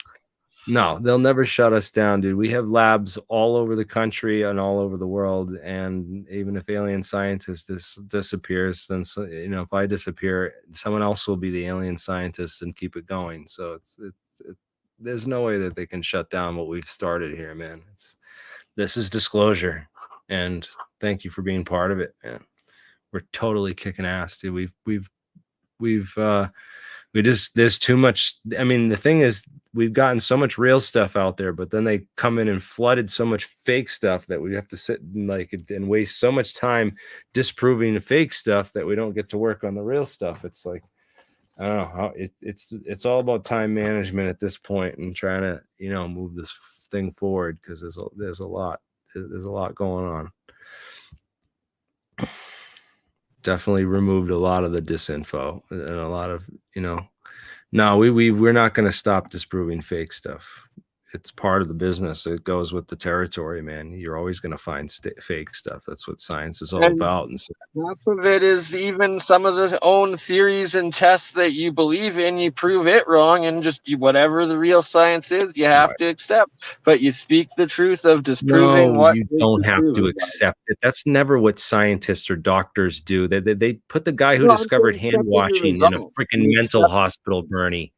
Speaker 1: No, they'll never shut us down, dude. We have labs all over the country and all over the world. And even if alien scientist disappears, then if I disappear, someone else will be the alien scientist and keep it going. So there's no way that they can shut down what we've started here, man. This is disclosure, and thank you for being part of it, man. We're totally kicking ass, dude. There's too much. I mean, the thing is, we've gotten so much real stuff out there, but then they come in and flooded so much fake stuff that we have to sit and waste so much time disproving the fake stuff that we don't get to work on the real stuff. It's like, I don't know how it's all about time management at this point and trying to, move this thing forward, because there's a lot going on. Definitely removed a lot of the disinfo and a lot of, no, we're not going to stop disproving fake stuff. It's part of the business. It goes with the territory, man. You're always going to find fake stuff. That's what science is all about. And so,
Speaker 3: half of it is even some of the own theories and tests that you believe in, you prove it wrong, and just whatever the real science is, you have to accept. But you speak the truth of disproving what
Speaker 1: you don't have to accept it. That's never what scientists or doctors do. They put the guy who discovered hand washing in a freaking mental hospital, Bernie.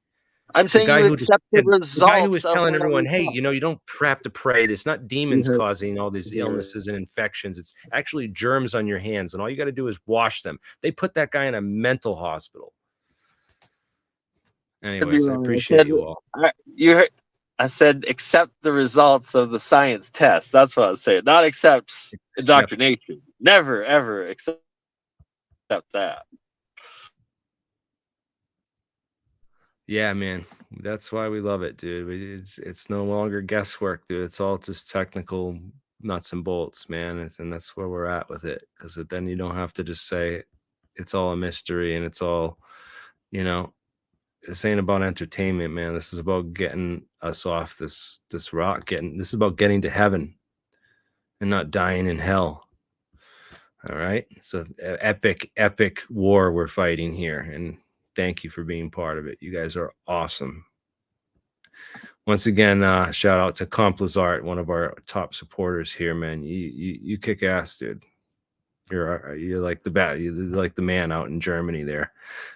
Speaker 3: I'm saying you accept the results.
Speaker 1: The guy who was telling everyone, hey, you don't have to pray. It's not demons causing all these illnesses and infections. It's actually germs on your hands, and all you got to do is wash them. They put that guy in a mental hospital. Anyways, I appreciate you all.
Speaker 3: I said accept the results of the science test. That's what I was saying. Not accept indoctrination. Never, ever accept that.
Speaker 1: Yeah, man, that's why we love it, dude. It's no longer guesswork, dude. It's all just technical nuts and bolts, man. And that's where we're at with it, because then you don't have to just say it's all a mystery and it's all, this ain't about entertainment, man. This is about getting us off this rock. This is about getting to heaven and not dying in hell. All right, so epic war we're fighting here, and thank you for being part of it. You guys are awesome. Once again, shout out to Bob Lazar, one of our top supporters here, man. You kick ass, dude. You're like you're like the man out in Germany there.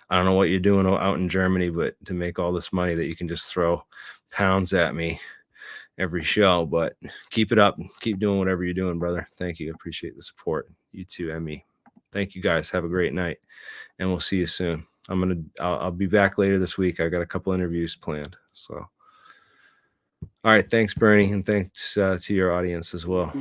Speaker 1: I don't know what you're doing out in Germany, but to make all this money that you can just throw pounds at me every show. But keep it up. Keep doing whatever you're doing, brother. Thank you. Appreciate the support. You too, Emmy. Thank you guys. Have a great night, and we'll see you soon. I'll be back later this week. I got a couple interviews planned. So, all right. Thanks, Bernie. And thanks to your audience as well.